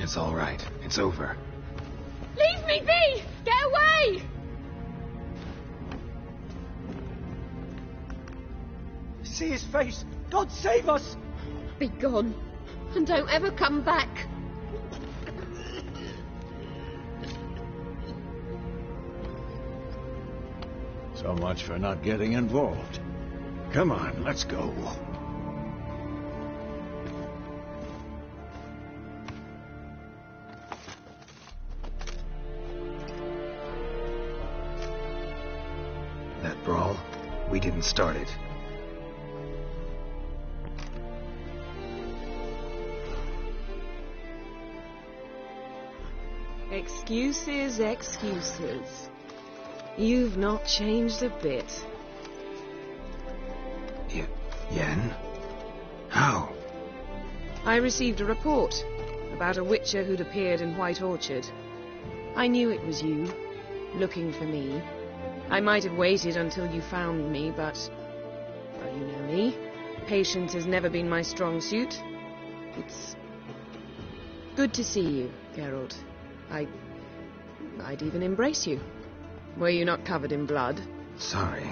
It's all right. It's over. Leave me be! Get away! See his face! God save us! Be gone. And don't ever come back. So much for not getting involved. Come on, let's go. That brawl, we didn't start it. Excuses, excuses. You've not changed a bit. Yen? How? I received a report about a witcher who'd appeared in White Orchard. I knew it was you, looking for me. I might have waited until you found me, but... well, you know me. Patience has never been my strong suit. It's good to see you, Geralt. I'd even embrace you. Were you not covered in blood? Sorry.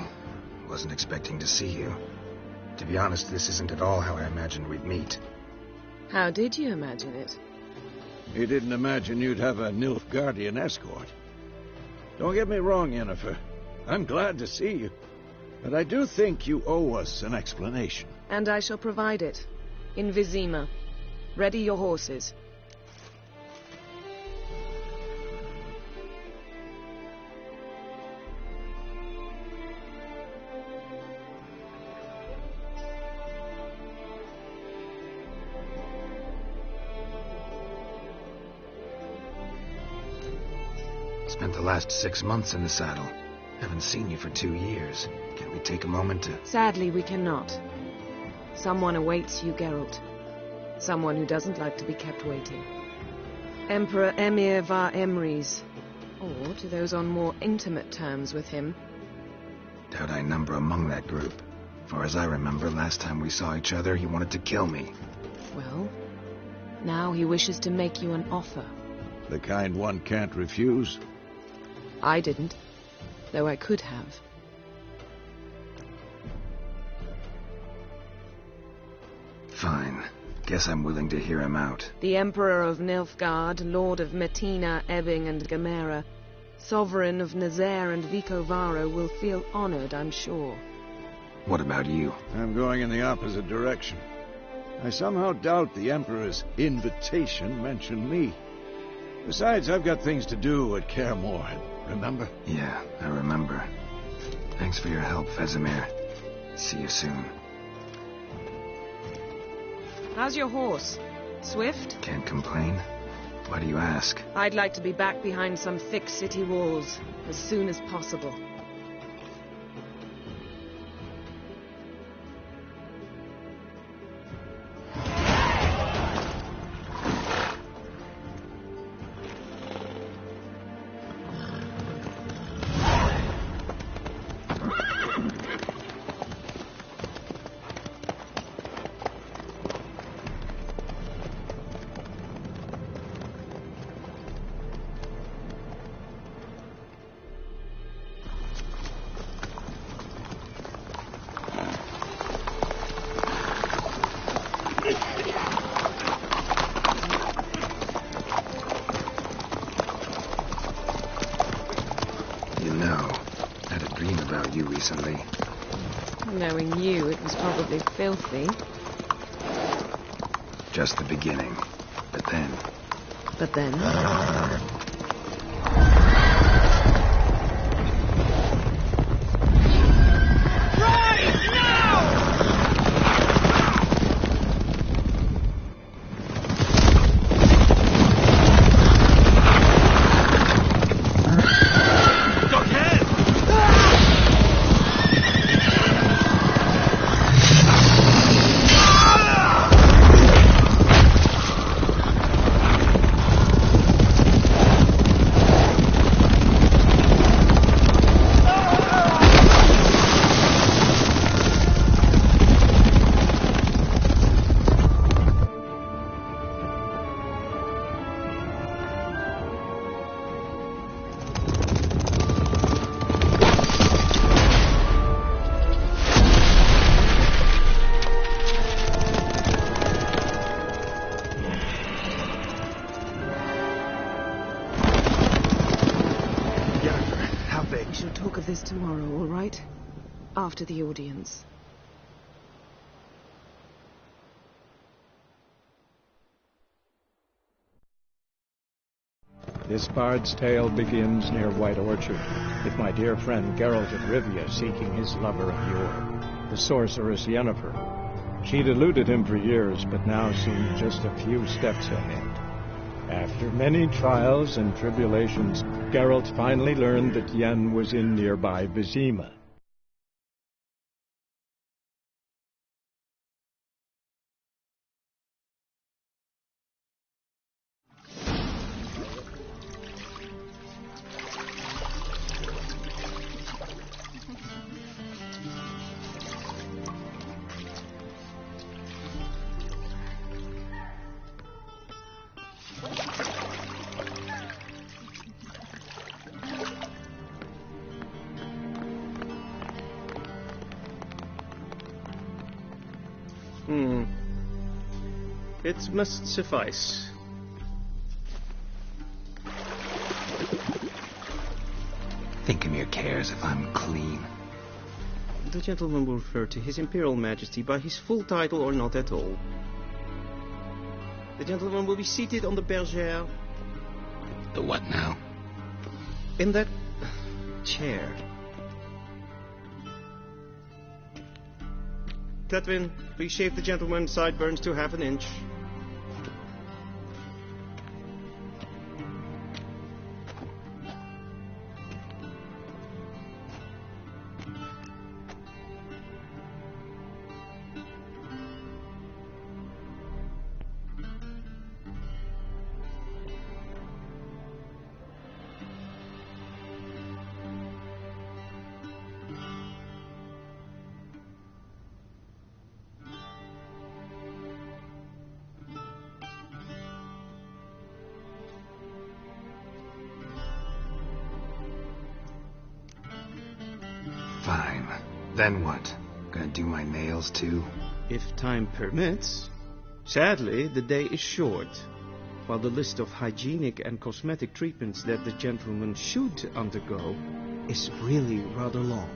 Wasn't expecting to see you. To be honest, this isn't at all how I imagined we'd meet. How did you imagine it? He didn't imagine you'd have a Nilfgaardian escort. Don't get me wrong, Yennefer. I'm glad to see you. But I do think you owe us an explanation. And I shall provide it. In Vizima. Ready your horses. Spent the last 6 months in the saddle. Haven't seen you for 2 years. Can we take a moment to... Sadly, we cannot. Someone awaits you, Geralt. Someone who doesn't like to be kept waiting. Emperor Emir var Emrys. Or to those on more intimate terms with him. Doubt I number among that group. Far as I remember, last time we saw each other, he wanted to kill me. Well, now he wishes to make you an offer. The kind one can't refuse. I didn't, though I could have. Fine. Guess I'm willing to hear him out. The Emperor of Nilfgaard, Lord of Metina, Ebbing and Gamera, Sovereign of Nazaire and Vicovaro will feel honored, I'm sure. What about you? I'm going in the opposite direction. I somehow doubt the Emperor's invitation mentioned me. Besides, I've got things to do at Kaer Morhen, remember? Yeah, I remember. Thanks for your help, Vesemir. See you soon. How's your horse? Swift? Can't complain. Why do you ask? I'd like to be back behind some thick city walls as soon as possible. Recently. Knowing you, it was probably filthy. Just the beginning. But then... But then? nothing. We shall talk of this tomorrow, all right? After the audience. This bard's tale begins near White Orchard, with my dear friend Geralt of Rivia seeking his lover of yore, the sorceress Yennefer. She'd eluded him for years, but now seemed just a few steps ahead. After many trials and tribulations, Geralt finally learned that Yen was in nearby Vizima. It must suffice. Thinkamir cares if I'm clean. The gentleman will refer to His Imperial Majesty by his full title or not at all. The gentleman will be seated on the bergère. The what now? In that chair. Cletwin, please shave the gentleman's sideburns to half an inch. Fine. Then what? Gonna do my nails too? If time permits. Sadly, the day is short, while the list of hygienic and cosmetic treatments that the gentleman should undergo is really rather long.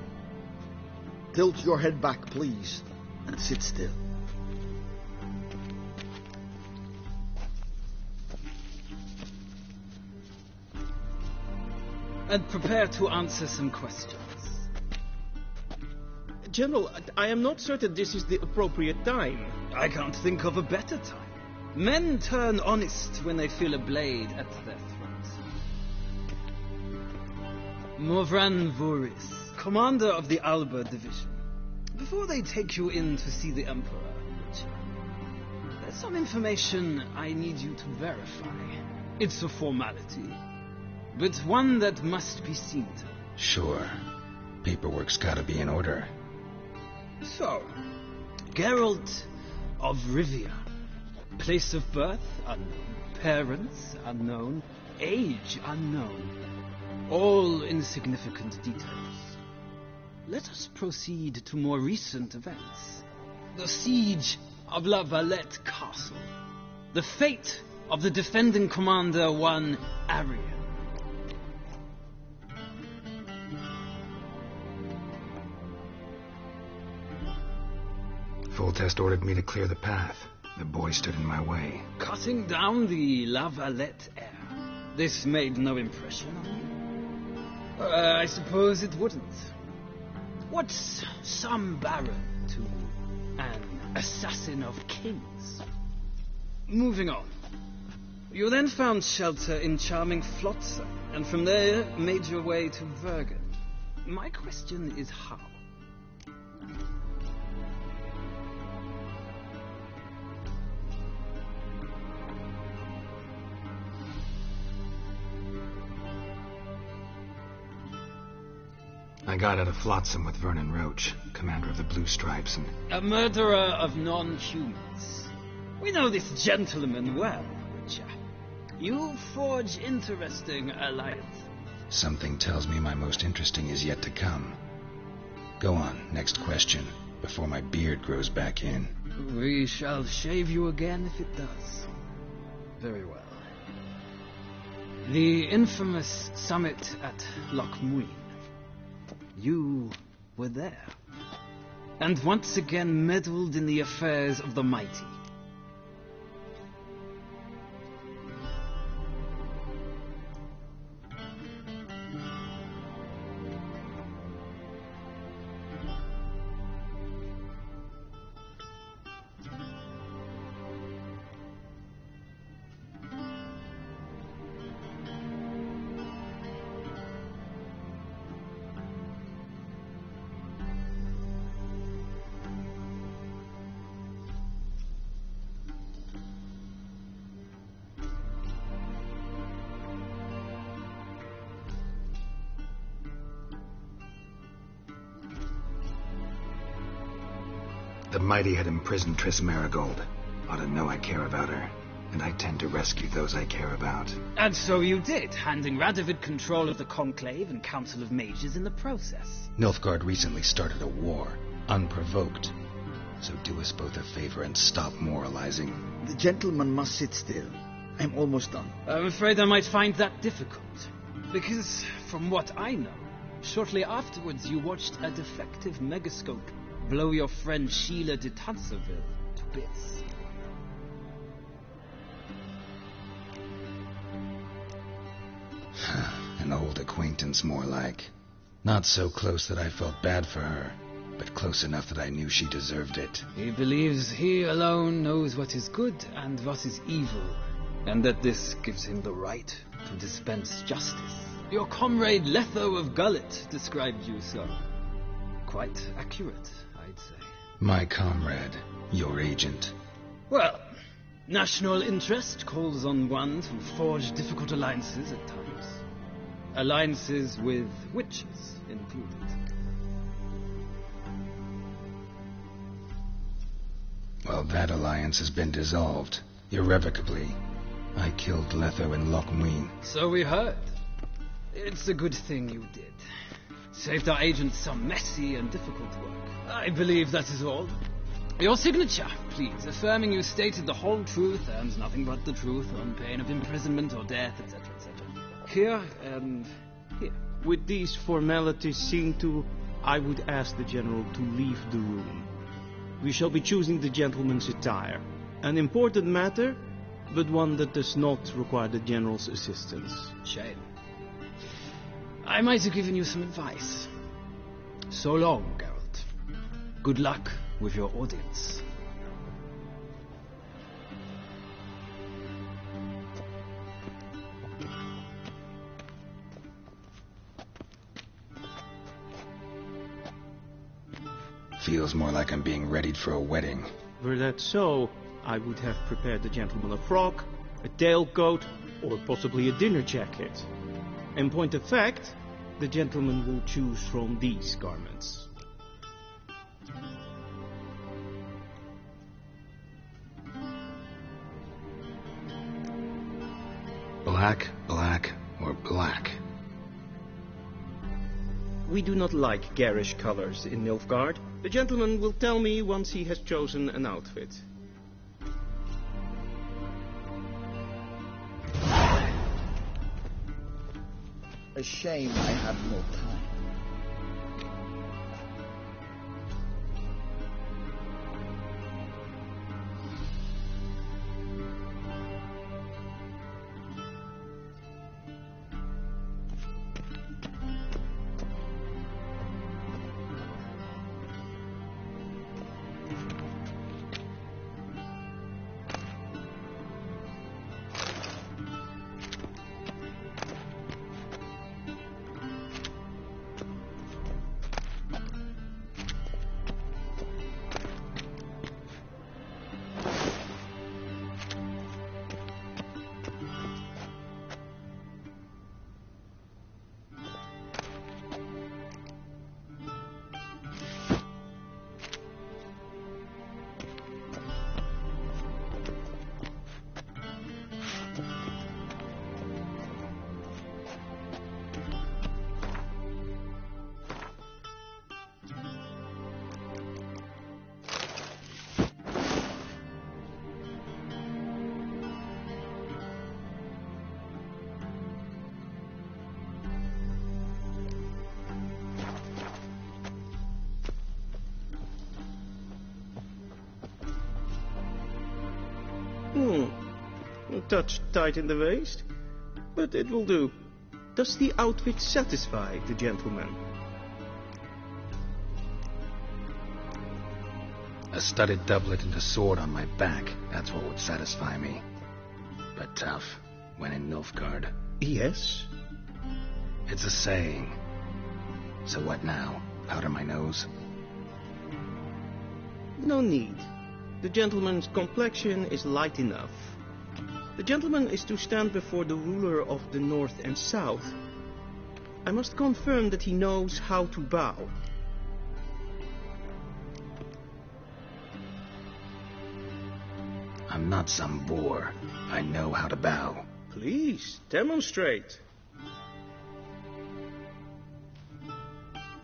Tilt your head back, please, and sit still. And prepare to answer some questions. General, I am not certain this is the appropriate time. I can't think of a better time. Men turn honest when they feel a blade at their throat. Morvran Voorhis, commander of the Alba Division. Before they take you in to see the Emperor, there's some information I need you to verify. It's a formality, but one that must be seen to. Sure. Paperwork's gotta be in order. So, Geralt of Rivia. Place of birth unknown. Parents unknown. Age unknown. All insignificant details. Let us proceed to more recent events. The siege of La Valette Castle. The fate of the defending commander, one Arian. Foltest ordered me to clear the path. The boy stood in my way. Cutting down the La Valette heir. This made no impression on you? I suppose it wouldn't. What's some baron to an assassin of kings? Moving on. You then found shelter in charming Flotsam, and from there made your way to Vergen. My question is how? I got out of Flotsam with Vernon Roach, commander of the Blue Stripes, and... A murderer of non-humans. We know this gentleman well, Witcher. You forge interesting alliances. Something tells me my most interesting is yet to come. Go on, next question, before my beard grows back in. We shall shave you again if it does. Very well. The infamous summit at Loch Muin. you were there. And once again meddled in the affairs of the mighty. The mighty had imprisoned Triss Marigold. Ought to know I care about her, and I tend to rescue those I care about. And so you did, handing Radovid control of the Conclave and Council of Mages in the process. Nilfgaard recently started a war, unprovoked. So do us both a favor and stop moralizing. The gentleman must sit still. I'm almost done. I'm afraid I might find that difficult. Because, from what I know, shortly afterwards you watched a defective megascope blow your friend Sheila de Tanserville to bits. An old acquaintance, more like. Not so close that I felt bad for her, but close enough that I knew she deserved it. He believes he alone knows what is good and what is evil, and that this gives him the right to dispense justice. Your comrade Letho of Gullet described you so. Quite accurate, I'd say. My comrade, your agent. Well, national interest calls on one to forge difficult alliances at times. Alliances with witches included. Well, that alliance has been dissolved, irrevocably. I killed Letho in Loch Muin. So we heard. It's a good thing you did. Saved our agent some messy and difficult work. I believe that is all. Your signature, please, affirming you stated the whole truth and nothing but the truth on pain of imprisonment or death, etc., etc. Here and here. With these formalities seen to, I would ask the General to leave the room. We shall be choosing the gentleman's attire. An important matter, but one that does not require the General's assistance. Shame. I might have given you some advice. So long, Geralt. Good luck with your audience. Feels more like I'm being readied for a wedding. Were that so, I would have prepared the gentleman a frock, a tailcoat, or possibly a dinner jacket. In point of fact, the gentleman will choose from these garments. Black, black, or black? We do not like garish colors in Nilfgaard. The gentleman will tell me once he has chosen an outfit. A shame I had no time. touch tight in the waist. But it will do. Does the outfit satisfy the gentleman? A studded doublet and a sword on my back, that's what would satisfy me. But tough, when in Nilfgaard. Yes. It's a saying. So what now? Powder my nose? No need. The gentleman's complexion is light enough. The gentleman is to stand before the ruler of the North and South. I must confirm that he knows how to bow. I'm not some boor. I know how to bow. Please, demonstrate.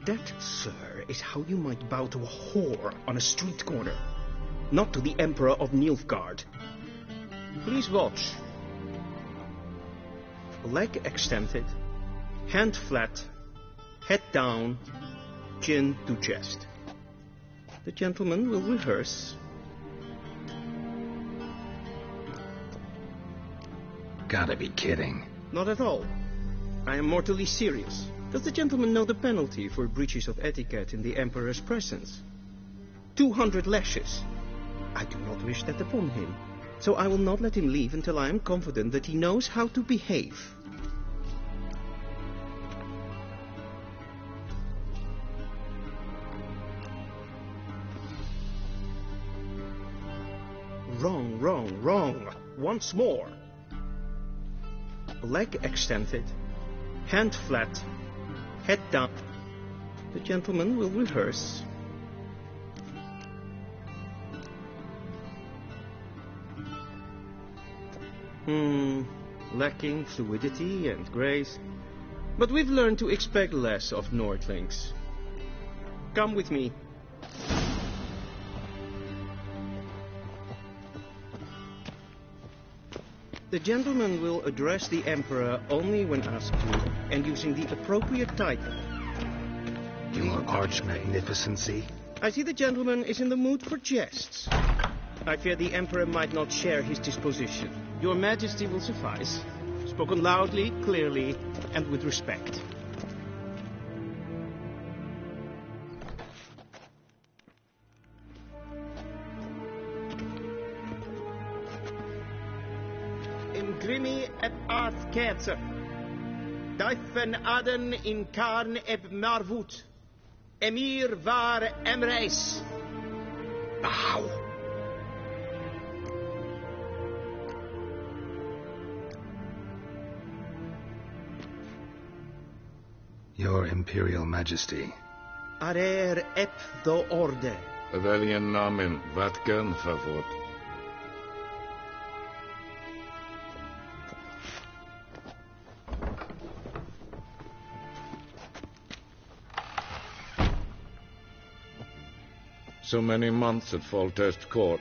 That, sir, is how you might bow to a whore on a street corner, not to the Emperor of Nilfgaard. Please watch. Leg extended, hand flat, head down, chin to chest. The gentleman will rehearse. Gotta be kidding. Not at all. I am mortally serious. Does the gentleman know the penalty for breaches of etiquette in the Emperor's presence? 200 lashes. I do not wish that upon him, so I will not let him leave until I am confident that he knows how to behave. Wrong, wrong, wrong. Once more. Leg extended, hand flat, head down. The gentleman will rehearse. Lacking fluidity and grace. But we've learned to expect less of Nordlings. Come with me. The gentleman will address the Emperor only when asked to, and using the appropriate title. Your Arch Magnificency? I see the gentleman is in the mood for jests. I fear the Emperor might not share his disposition. Your Majesty will suffice. Spoken loudly, clearly, and with respect. Grimi eb ath kerzer. Daifen aden in karn eb marvut. Emir var emreis. Bow. Your Imperial Majesty. Arer eb do orde. Veljen namen, vatgen favort. So many months at Foltest Court,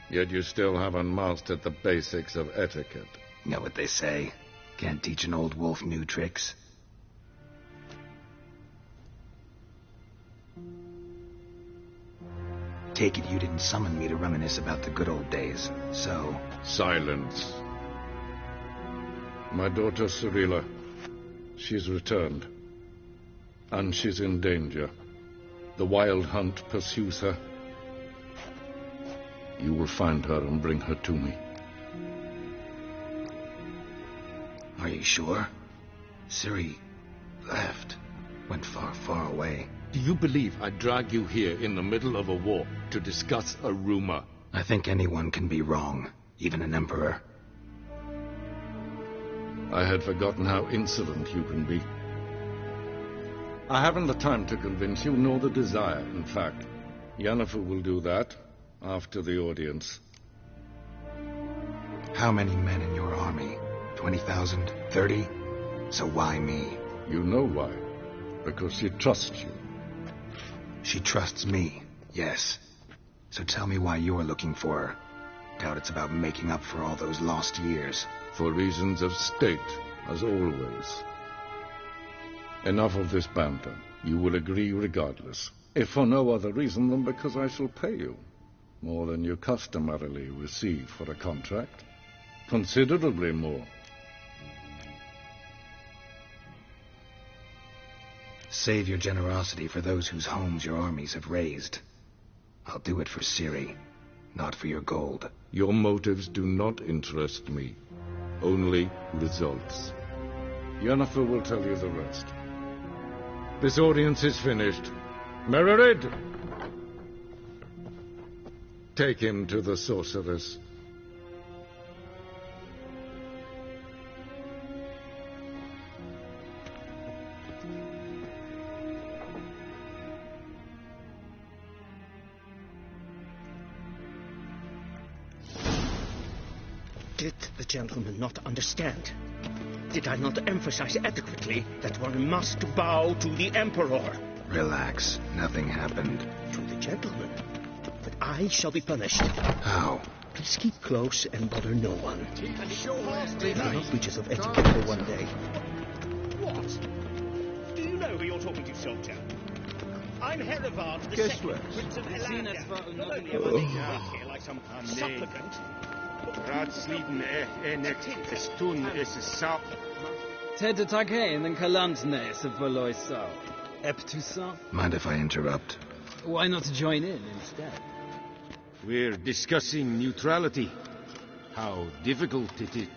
yet you still haven't mastered the basics of etiquette. Know what they say? Can't teach an old wolf new tricks. Take it you didn't summon me to reminisce about the good old days, so... Silence. My daughter Cirilla, she's returned. And she's in danger. The Wild Hunt pursues her. You will find her and bring her to me. Are you sure? Ciri left. Went far, far away. Do you believe I'd drag you here in the middle of a war to discuss a rumor? I think anyone can be wrong, even an emperor. I had forgotten how insolent you can be. I haven't the time to convince you, nor the desire, in fact. Yennefer will do that after the audience. How many men in your army? 20,000? 30? So why me? You know why. Because she trusts you. She trusts me, yes. So tell me why you're looking for her. Doubt it's about making up for all those lost years. For reasons of state, as always. Enough of this banter. You will agree regardless. If for no other reason than because I shall pay you. More than you customarily receive for a contract. Considerably more. Save your generosity for those whose homes your armies have razed. I'll do it for Ciri, not for your gold. Your motives do not interest me. Only results. Yennefer will tell you the rest. This audience is finished. Mererid! Take him to the sorceress. Did the gentleman not understand? Did I not emphasize adequately that one must bow to the Emperor? Relax. Nothing happened. To the gentleman. But I shall be punished. How? Please keep close and bother no one. They are not breaches of etiquette for one day. What? Do you know who you're talking to, soldier? I'm Herivard, the Guess second what? Prince of Helanda. Not only am I here like some supplicant. Raadsleden is toen is sap. Ted Takane and Kalantnes of Valoisau. Eptusa? Mind if I interrupt? Why not join in instead? We're discussing neutrality. How difficult it is.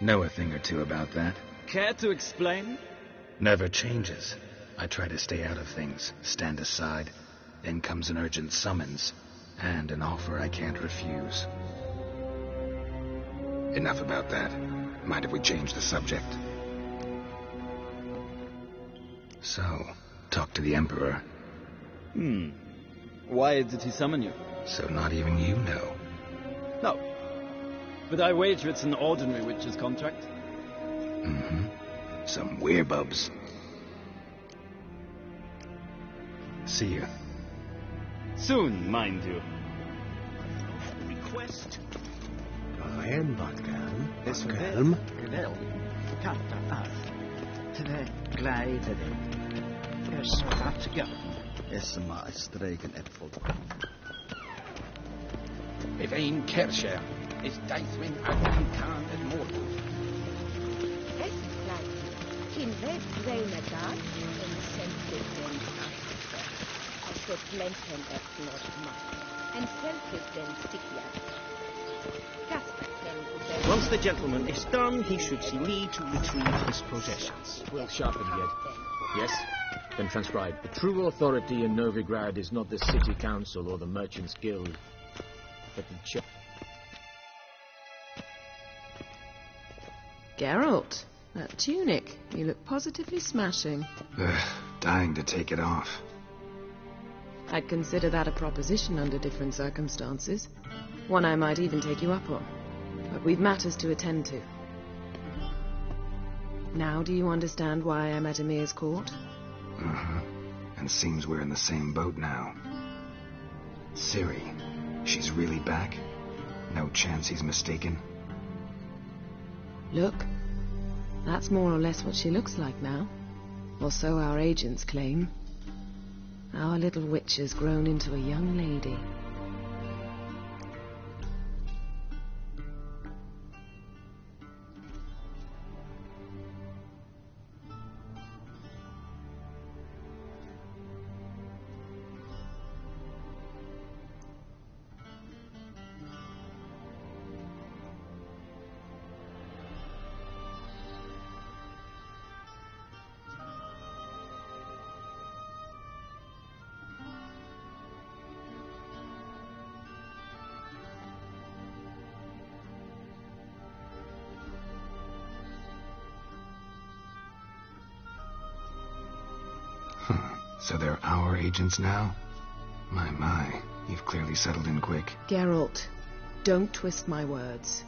Know a thing or two about that? Care to explain? Never changes. I try to stay out of things, stand aside. Then comes an urgent summons, and an offer I can't refuse. Enough about that. Mind if we change the subject? So, talk to the Emperor. Why did he summon you? So not even you know. No. But I wager it's an ordinary witch's contract. Mm-hmm. Some werebubs. See you. Soon, mind you. Request. Waaien, Badkelm. Badkelm. Geweld. Katta af. Twee glijden. Eerst gaat ja. Eerst maar streken het volk. If een kersje is Deithwin aan kan het morgen. Es gleich. In Welt seiner Tat en Selke den Als de Plenten het macht. En Selke den Sikja. Once the gentleman is done, he should see me to retrieve his possessions. Well sharpened yet. Yes? Then transcribe. The true authority in Novigrad is not the city council or the merchants' guild, but the church. Geralt, that tunic. You look positively smashing. Dying to take it off. I'd consider that a proposition under different circumstances. One I might even take you up on. But we've matters to attend to. Now do you understand why I'm at Emir's court? Uh-huh. And seems we're in the same boat now. Ciri, she's really back? No chance he's mistaken? Look, that's more or less what she looks like now. Or so our agents claim. Our little witch has grown into a young lady. So they're our agents now? My, you've clearly settled in quick. Geralt, don't twist my words.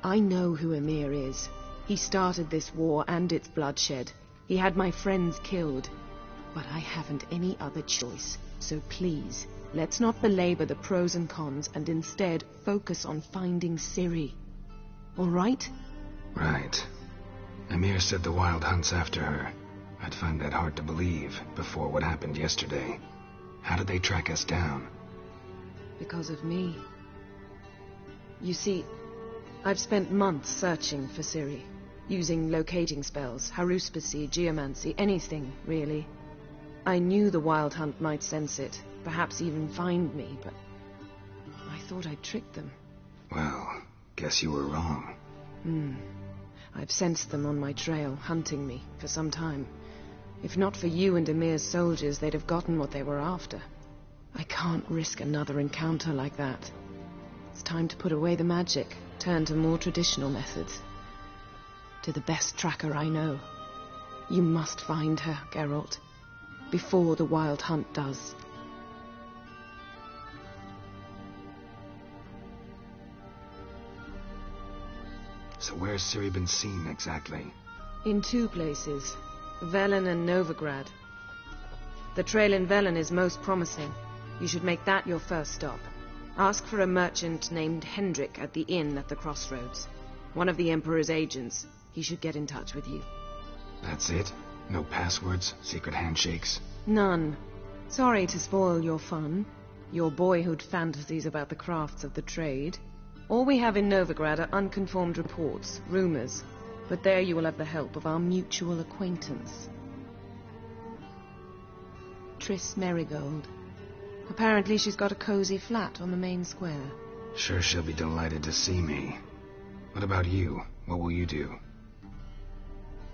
I know who Emir is. He started this war and its bloodshed. He had my friends killed. But I haven't any other choice. So please, let's not belabor the pros and cons and instead focus on finding Ciri. All right? Right. Emir said the Wild hunts after her. I'd find that hard to believe before what happened yesterday. How did they track us down? Because of me. You see, I've spent months searching for Ciri, using locating spells, haruspicy, geomancy, anything, really. I knew the Wild Hunt might sense it, perhaps even find me, but I thought I'd tricked them. Well, guess you were wrong. I've sensed them on my trail, hunting me, for some time. If not for you and Emir's soldiers, they'd have gotten what they were after. I can't risk another encounter like that. It's time to put away the magic, turn to more traditional methods. To the best tracker I know. You must find her, Geralt, before the Wild Hunt does. So where's Ciri been seen, exactly? In 2 places, Velen and Novigrad. The trail in Velen is most promising. You should make that your first stop. Ask for a merchant named Hendrik at the inn at the crossroads. One of the Emperor's agents. He should get in touch with you. That's it? No passwords, secret handshakes? None. Sorry to spoil your fun, your boyhood fantasies about the crafts of the trade. All we have in Novigrad are unconfirmed reports, rumors. But there you will have the help of our mutual acquaintance. Triss Merigold. Apparently she's got a cozy flat on the main square. Sure she'll be delighted to see me. What about you? What will you do?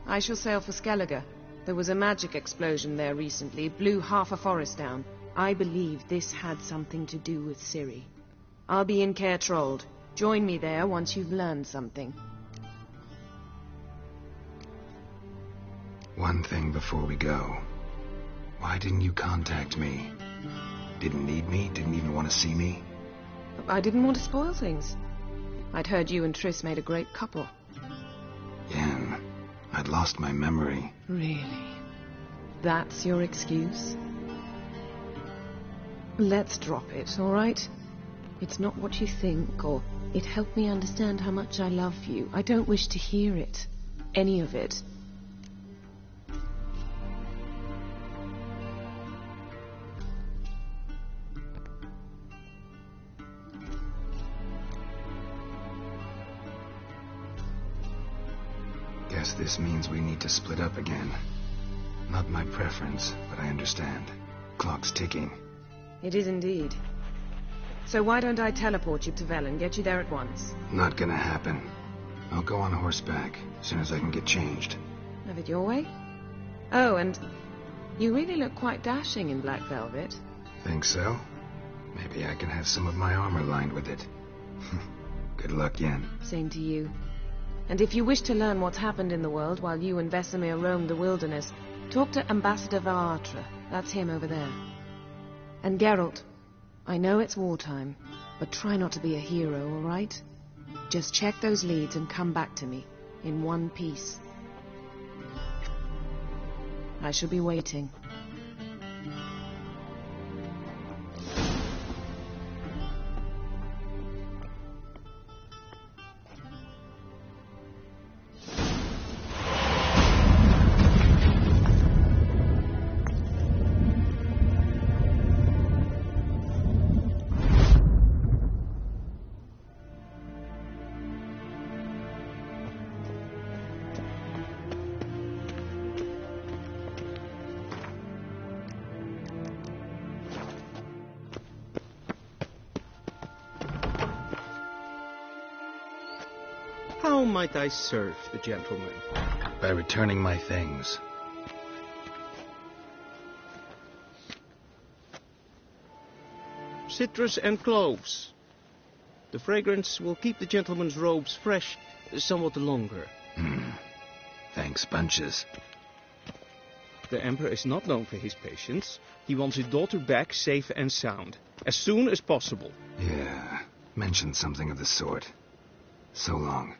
I shall sail for Skellige. There was a magic explosion there recently, blew half a forest down. I believe this had something to do with Ciri. I'll be in Caer Trold. Join me there once you've learned something. One thing before we go. Why didn't you contact me? Didn't need me? Didn't even want to see me? I didn't want to spoil things. I'd heard you and Triss made a great couple. Yen, I'd lost my memory. Really? That's your excuse? Let's drop it, all right? It's not what you think, or it helped me understand how much I love you. I don't wish to hear it. Any of it. Guess this means we need to split up again. Not my preference, but I understand. Clock's ticking. It is indeed. So why don't I teleport you to Velen, get you there at once? Not gonna happen. I'll go on horseback, as soon as I can get changed. Have it your way? Oh, and you really look quite dashing in black velvet. Think so? Maybe I can have some of my armor lined with it. Good luck, Yen. Same to you. And if you wish to learn what's happened in the world while you and Vesemir roamed the wilderness, talk to Ambassador Varatra. That's him over there. And Geralt, I know it's wartime, but try not to be a hero, all right? Just check those leads and come back to me, in one piece. I shall be waiting. How might I serve the gentleman? By returning my things. Citrus and cloves. The fragrance will keep the gentleman's robes fresh somewhat longer. Thanks, bunches. The Emperor is not known for his patience. He wants his daughter back safe and sound, as soon as possible. Yeah, mentioned something of the sort. So long.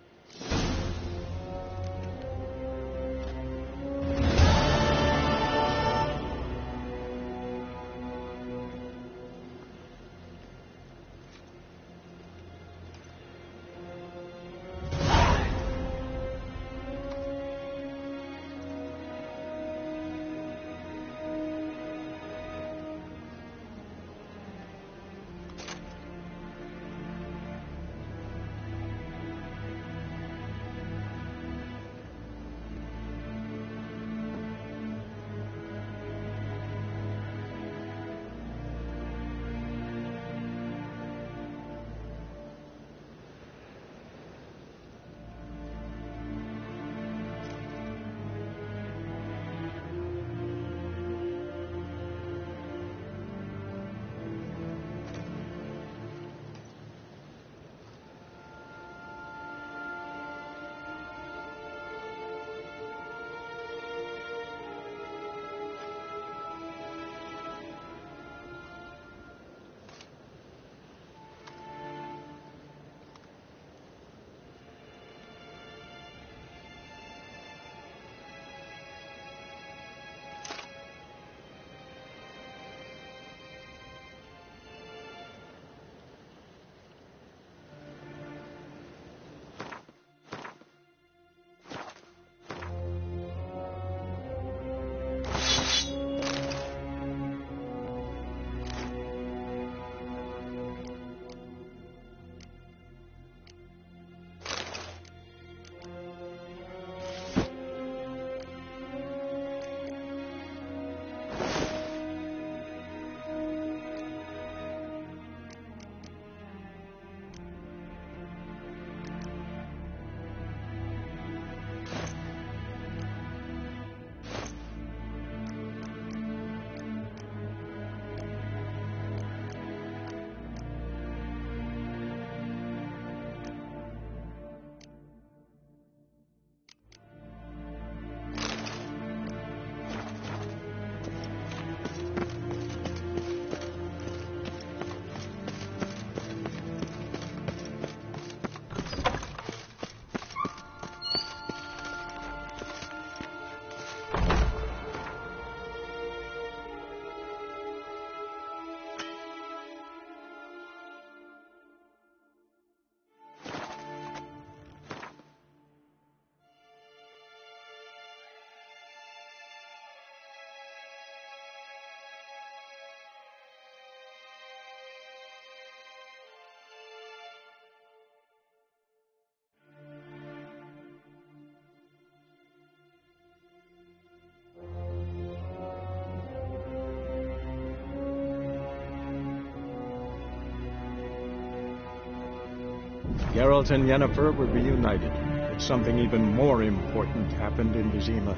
Geralt and Yennefer were reunited, but something even more important happened in Vizima.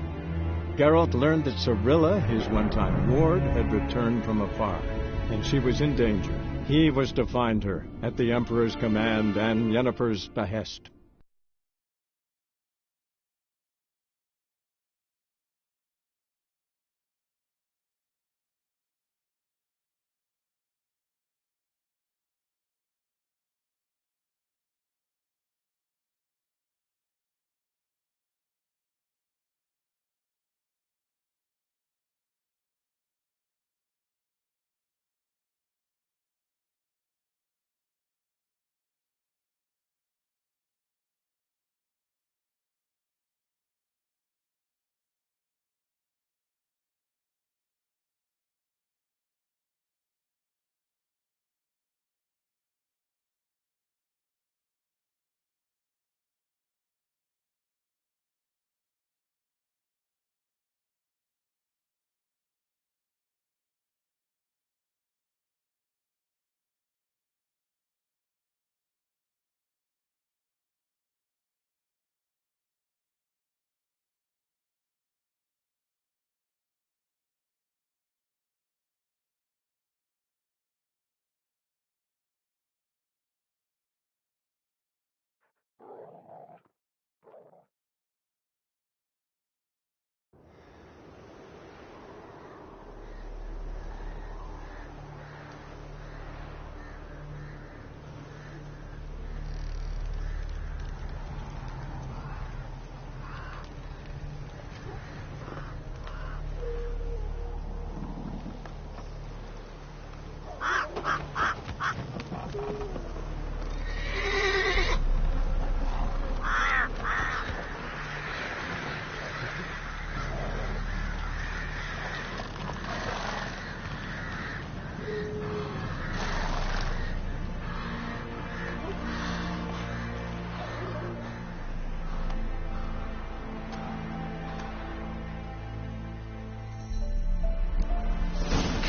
Geralt learned that Cirilla, his one-time ward, had returned from afar, and she was in danger. He was to find her, at the Emperor's command and Yennefer's behest.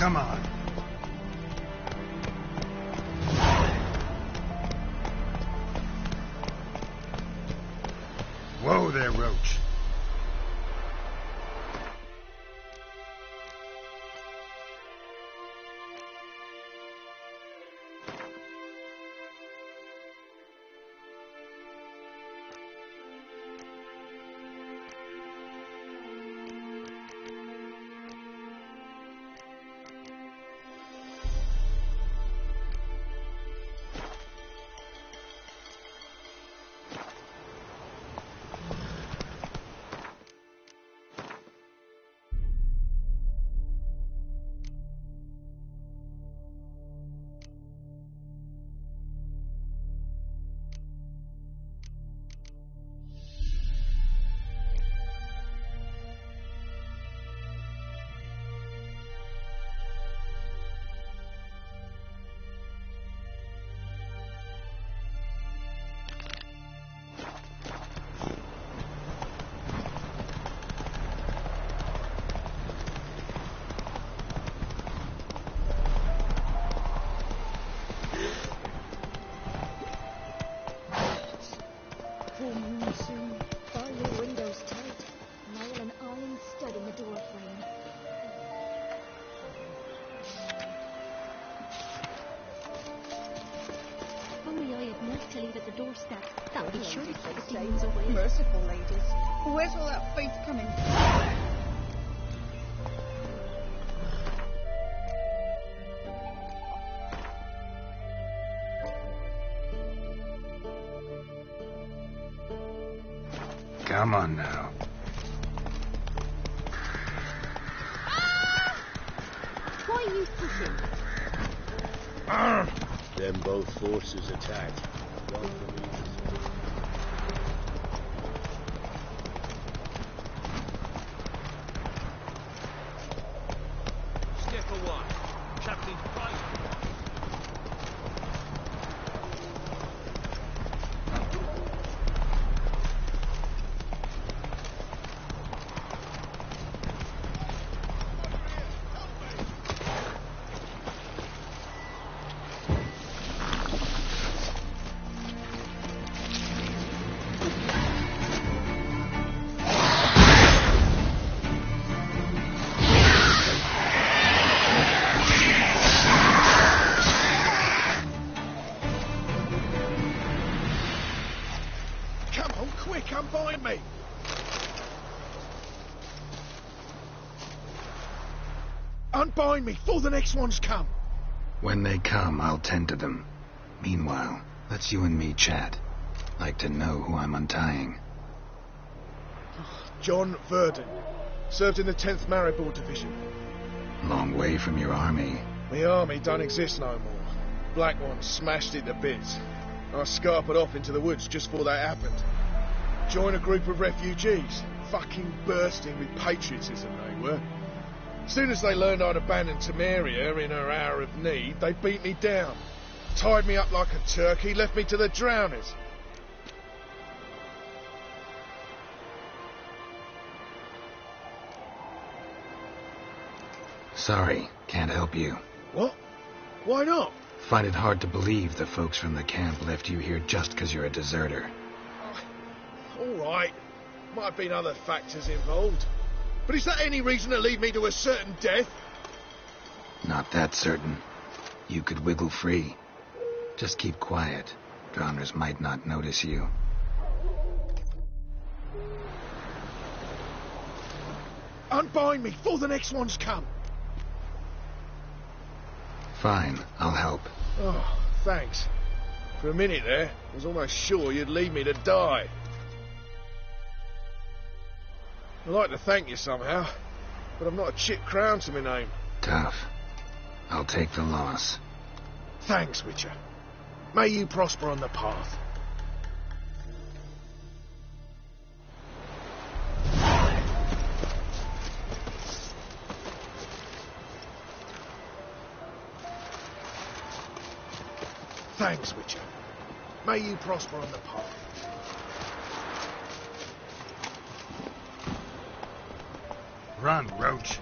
Come on. Whoa there, Roach. Full moon soon. Bar your windows tight. Nail an iron stud in the door frame. If only I had not to leave at the doorstep. That would be sure to keep the Saints demons away. merciful ladies. Where's all that faith coming? Come on now. Why are you pushing? Then both forces attacked. One from each. Step for one. Captain Price. Quick, unbind me! Unbind me before the next ones come! When they come, I'll tend to them. Meanwhile, let's you and me chat. Like to know who I'm untying. John Verdon. Served in the 10th Maribor Division. Long way from your army. My army don't exist no more. Black One smashed it to bits. I scarpered off into the woods just before that happened. Joined a group of refugees. Fucking bursting with patriotism they were. As soon as they learned I'd abandoned Temeria in her hour of need, they beat me down. Tied me up like a turkey, left me to the drowners. Sorry, can't help you. What? Why not? Find it hard to believe the folks from the camp left you here just because you're a deserter. All right. Might have been other factors involved. But is that any reason to lead me to a certain death? Not that certain. You could wiggle free. Just keep quiet. Drowners might not notice you. Unbind me before the next ones come. Fine, I'll help. Oh, thanks. For a minute there, I was almost sure you'd leave me to die. I'd like to thank you somehow, but I've not a chip crown to my name. Tough. I'll take the loss. Thanks, Witcher. May you prosper on the path. Thanks, Witcher. May you prosper on the path. Run, Roach.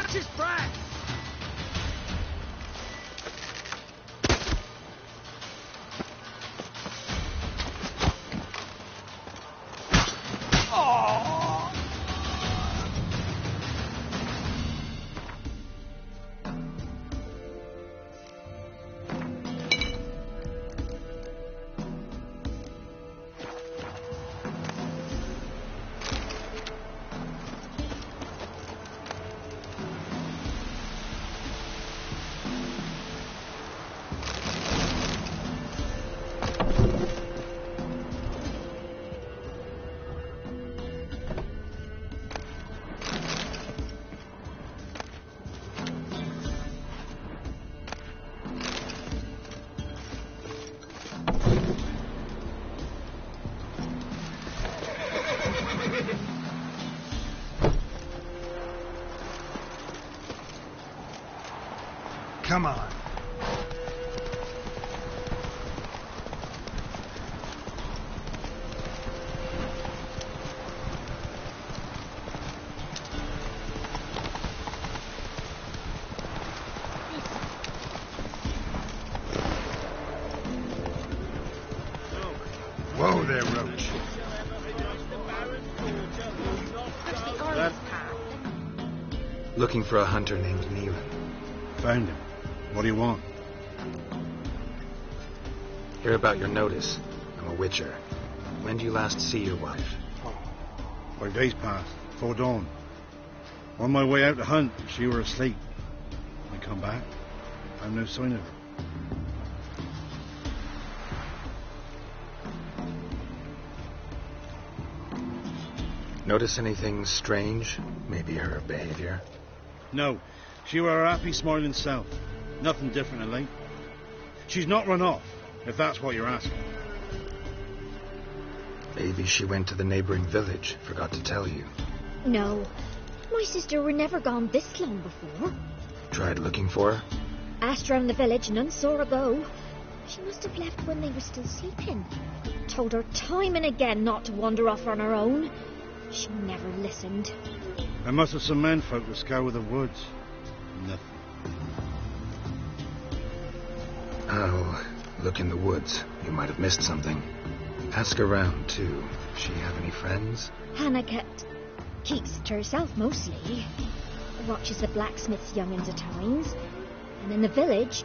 Watch his back! Come on. Whoa there, Roach. Looking for a hunter named Neelan. Found him. What do you want? Hear about your notice. I'm a witcher. When do you last see your wife? 5 days past, before dawn. On my way out to hunt, she were asleep. I come back, I've no sign of her. Notice anything strange? Maybe her behavior? No, she were her happy, smiling self. Nothing different of late. She's not run off, if that's what you're asking. Maybe she went to the neighboring village, forgot to tell you. No, my sister were never gone this long before. Tried looking for her? Asked round the village, none saw her go. She must have left when they were still sleeping. Told her time and again not to wander off on her own. She never listened. There must have some men folk to scour the woods. Nothing. Oh, look in the woods. You might have missed something. Ask around, too. Does she have any friends? Hannah keeps to herself mostly. Watches the blacksmith's young'uns at times. And in the village,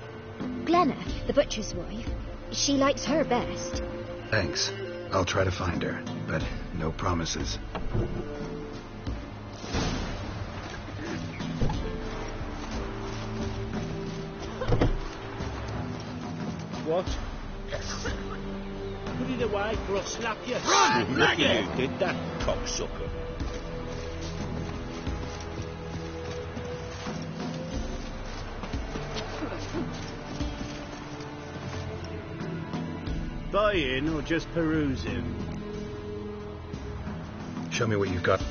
Glenna, the butcher's wife, she likes her best. Thanks. I'll try to find her, but no promises. What? Put it away, or I'll slap you. Run, Look maggot! you did that, cocksucker. Buying or just perusing? Show me what you've got.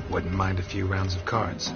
Wouldn't mind a few rounds of cards.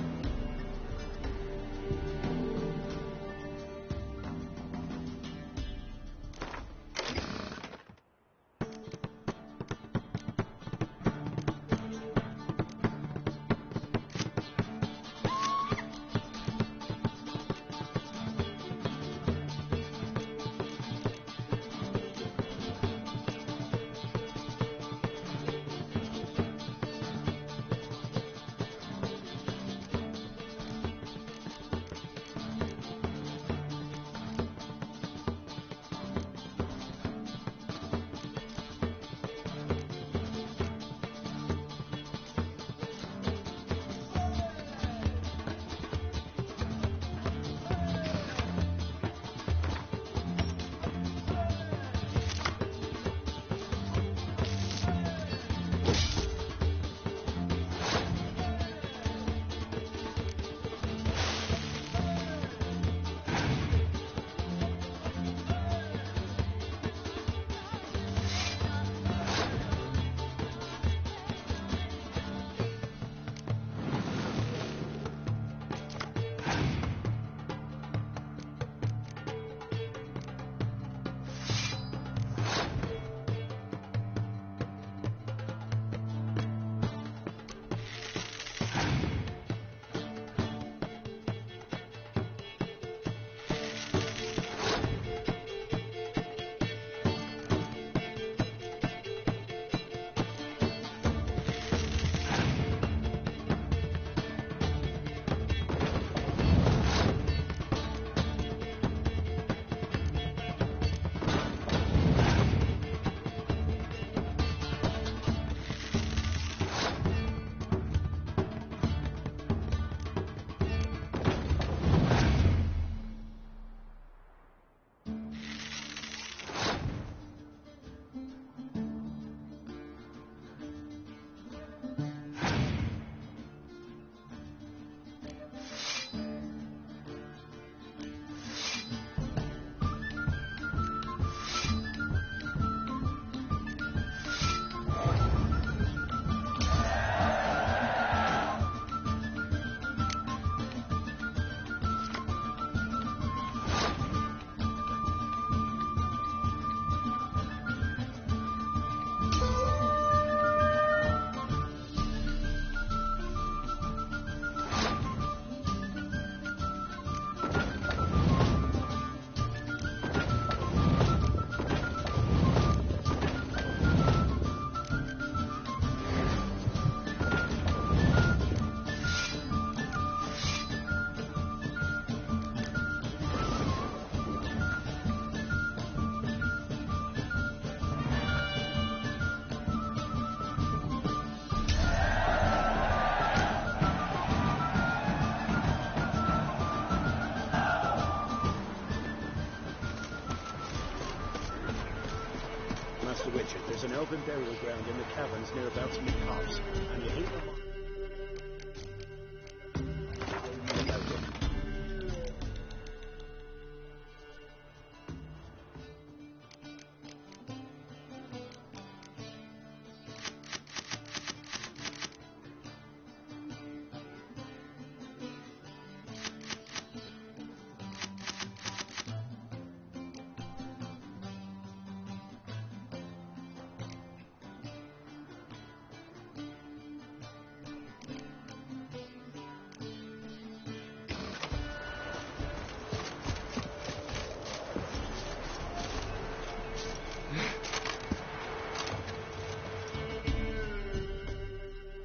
Master Richard, there's an elven burial ground in the caverns nearabouts in the Copse, and you hate the...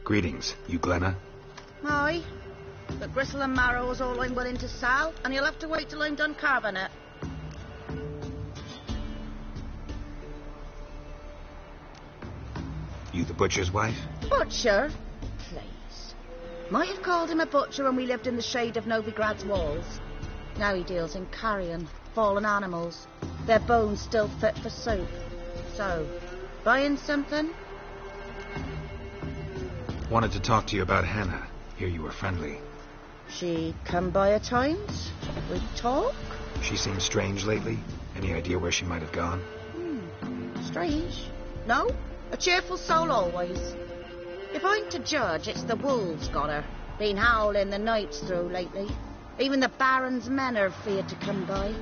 Greetings, you Glenna? Aye. But gristle and marrow is all I'm willing to sell, and you'll have to wait till I'm done carving it. You the butcher's wife? Butcher? Please. Might have called him a butcher when we lived in the shade of Novigrad's walls. Now he deals in carrion, fallen animals. Their bones still fit for soup. So, buying something? Wanted to talk to you about Hannah. Hear you were friendly. She come by at times? We talk? She seems strange lately. Any idea where she might have gone? Strange. No? A cheerful soul always. If I'm to judge, it's the wolves got her. Been howling the nights through lately. Even the Baron's men are feared to come by.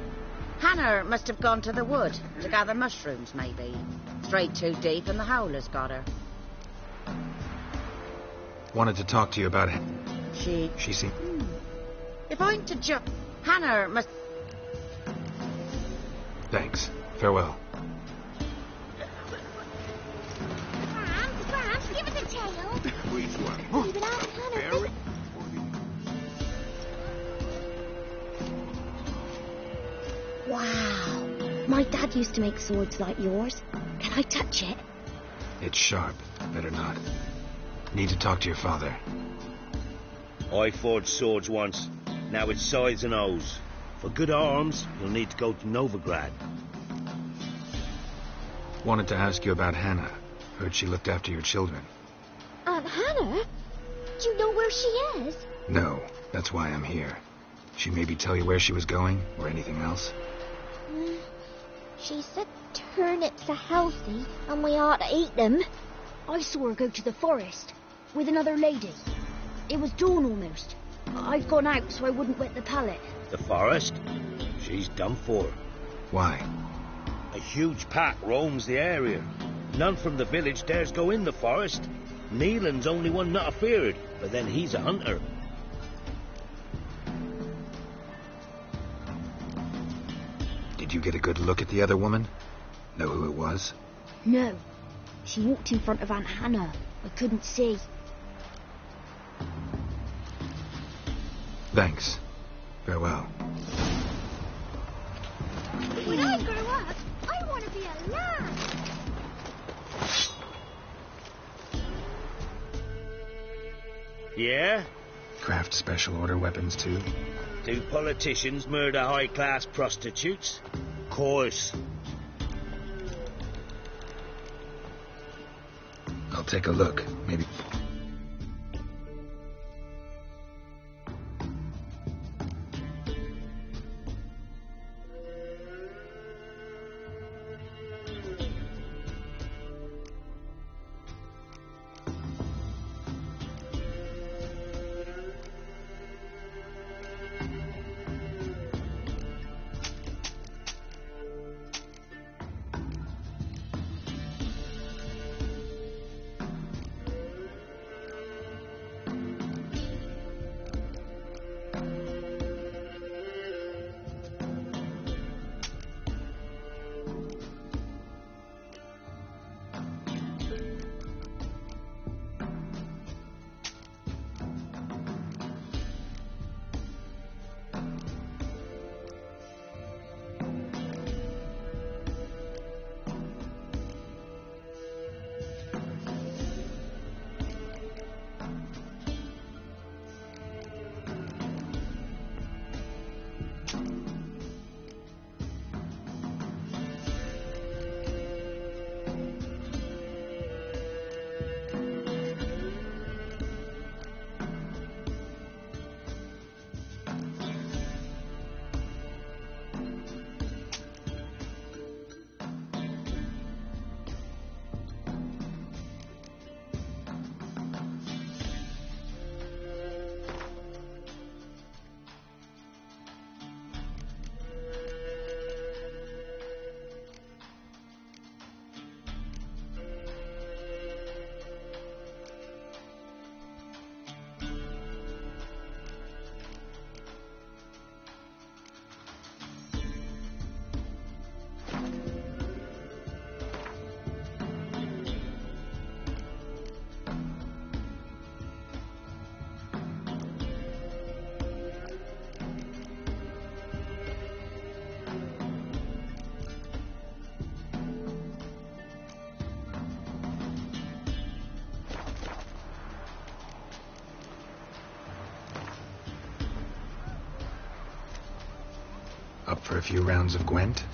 Hannah must have gone to the wood to gather mushrooms, maybe. Strayed too deep and the howlers got her. Wanted to talk to you about She seemed... If I'm to judge, Hannah must... Thanks. Farewell. Gramps, give us a tail. Which one? Leave it out, Hannah. Wow. My dad used to make swords like yours. Can I touch it? It's sharp. Better not. Need to talk to your father. I forged swords once. Now it's scythes and O's. For good arms, you'll need to go to Novigrad. Wanted to ask you about Hannah. Heard she looked after your children. Aunt Hannah? Do you know where she is? No, that's why I'm here. She maybe tell you where she was going, or anything else? She said turnips are healthy, and we ought to eat them. I saw her go to the forest with another lady. It was dawn almost. I'd gone out so I wouldn't wet the pallet. The forest? She's done for. Why? A huge pack roams the area. None from the village dares go in the forest. Neelan's only one not afeared, but then he's a hunter. Did you get a good look at the other woman? Know who it was? No. She walked in front of Aunt Hannah. I couldn't see. Thanks. Farewell. When I grow up, I want to be a lad. Yeah? Craft special order weapons too? Do politicians murder high-class prostitutes? Course. I'll take a look. Maybe... Up for a few rounds of Gwent?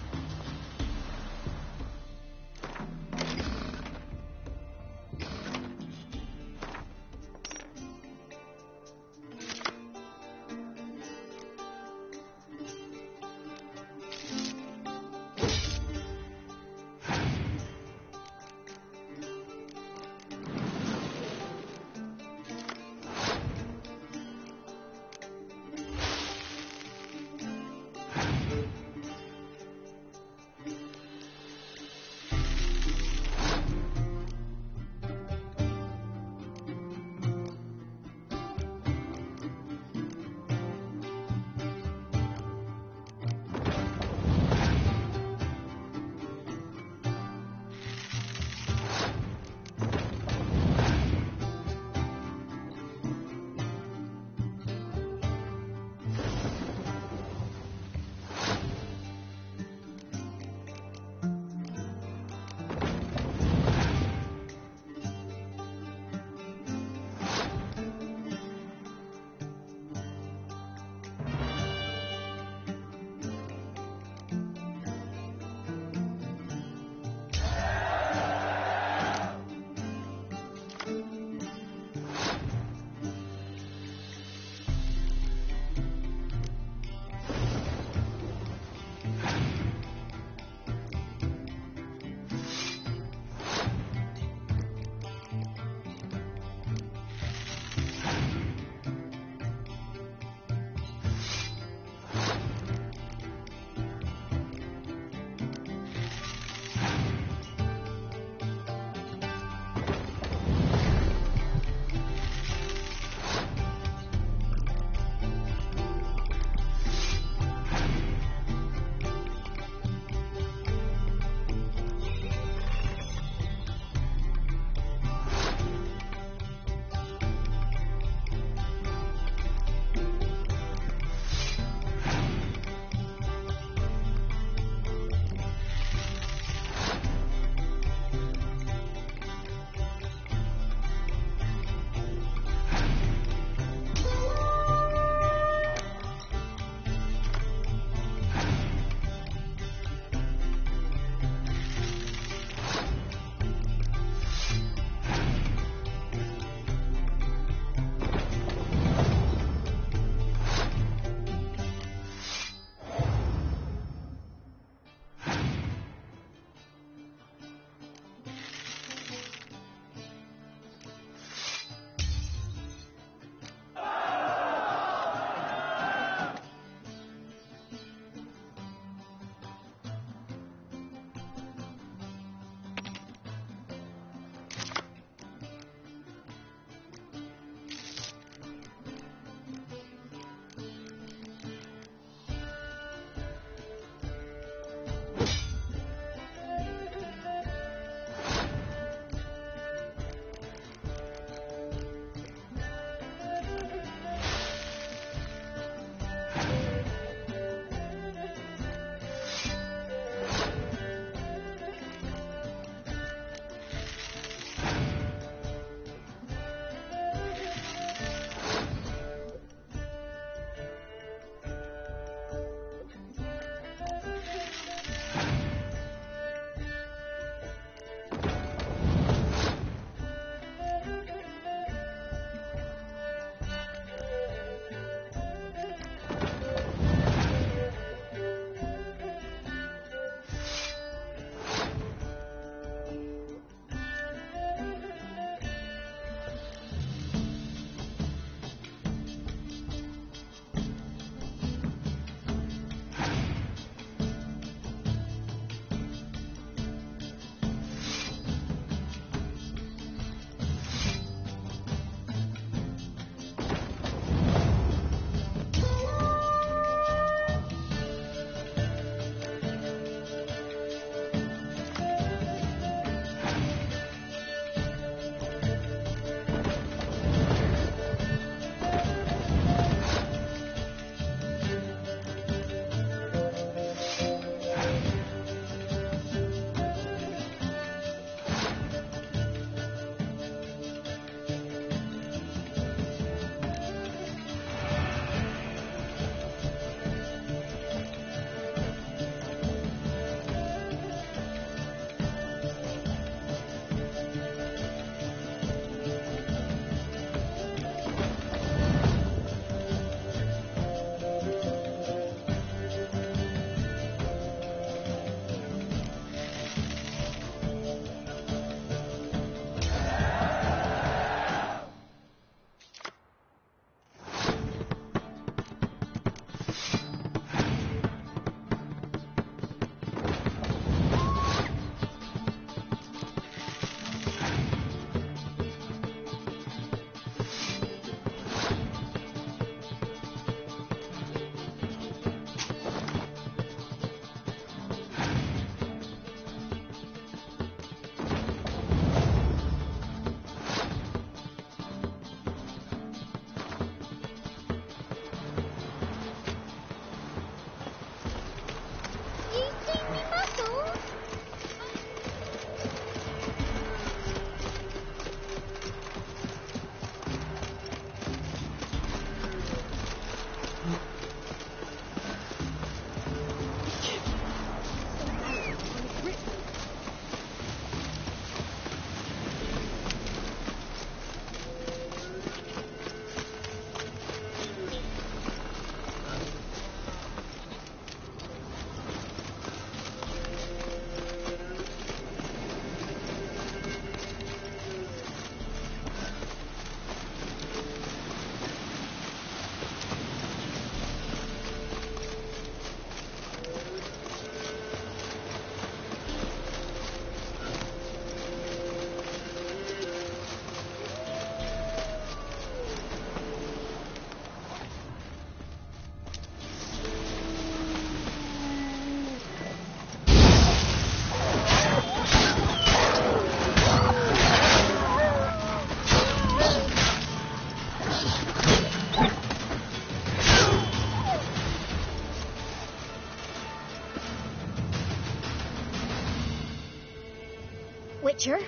Witcher?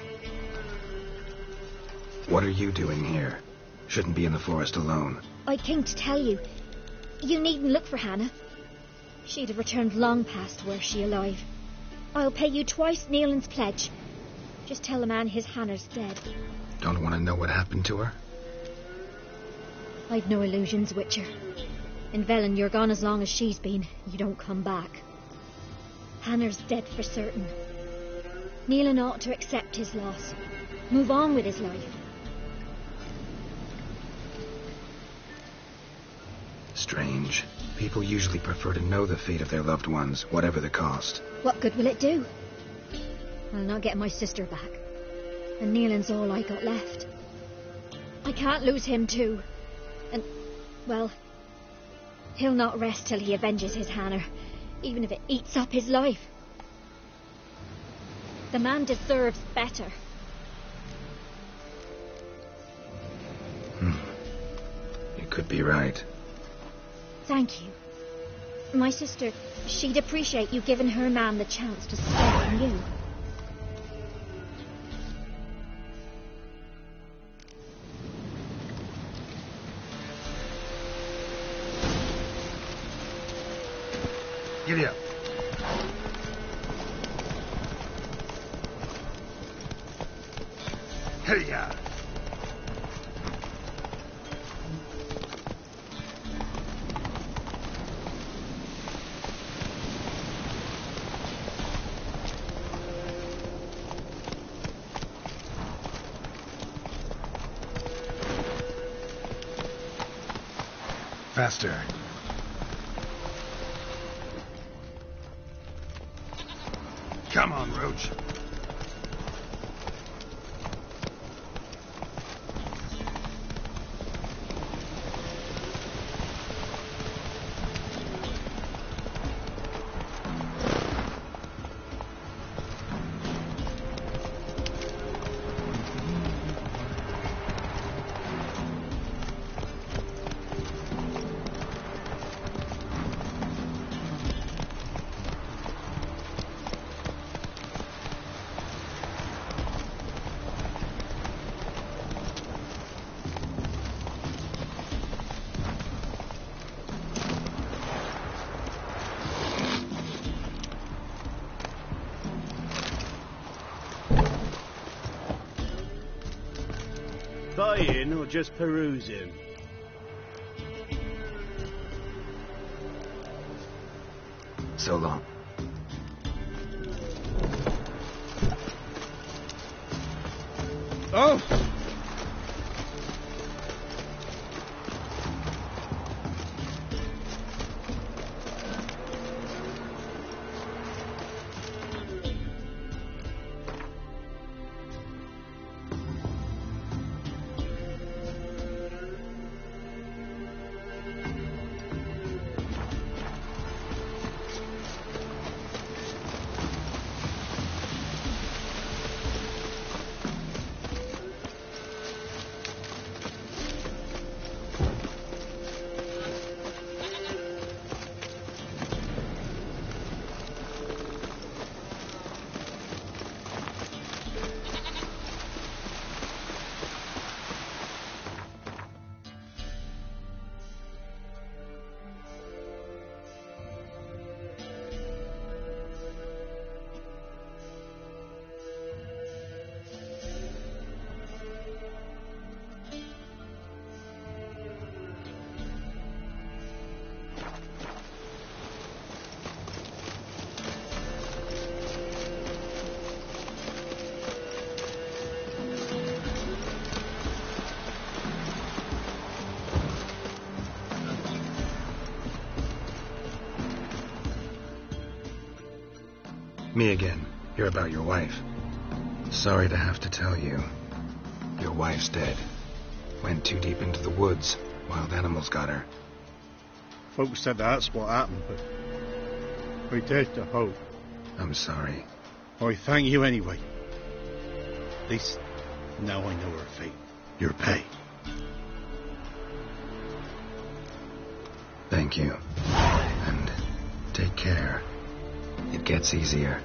What are you doing here? Shouldn't be in the forest alone. I came to tell you. You needn't look for Hannah. She'd have returned long past were she alive. I'll pay you twice Neelan's pledge. Just tell the man his Hannah's dead. Don't want to know what happened to her? I've no illusions, Witcher. In Velen, you're gone as long as she's been. You don't come back. Hannah's dead for certain. Neelan ought to accept his loss. Move on with his life. Strange. People usually prefer to know the fate of their loved ones, whatever the cost. What good will it do? I'll not get my sister back. And Neelan's all I got left. I can't lose him too. And, well, he'll not rest till he avenges his Hannah, even if it eats up his life. The man deserves better. You could be right. Thank you. My sister, she'd appreciate you giving her man the chance to stay on you. Giddy up. Hey-ya! Faster. Come on, Roach. Buying or just perusing? So long. Oh! Me again. Hear about your wife. Sorry to have to tell you. Your wife's dead. Went too deep into the woods. Wild animals got her. Folks said that's what happened, but we dared to hope. I'm sorry. I thank you anyway. At least now I know her fate. Your pay. Thank you. And take care. It gets easier.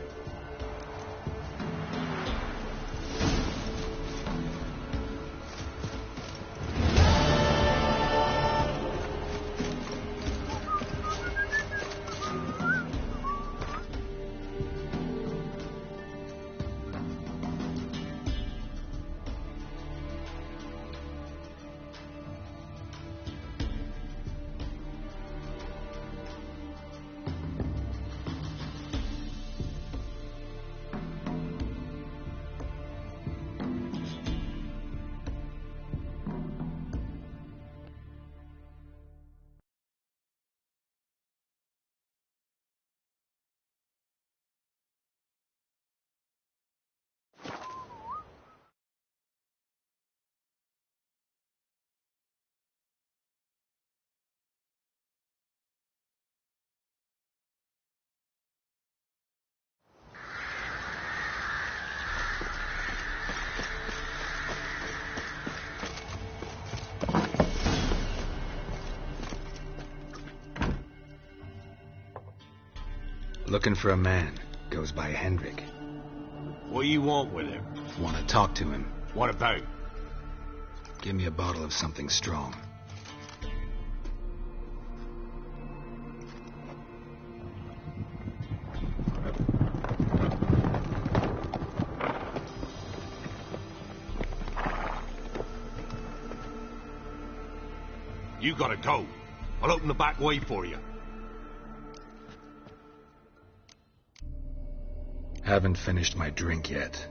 Looking for a man. Goes by Hendrik. What do you want with him? Want to talk to him. What about? Give me a bottle of something strong. You gotta go. I'll open the back way for you. Haven't finished my drink yet.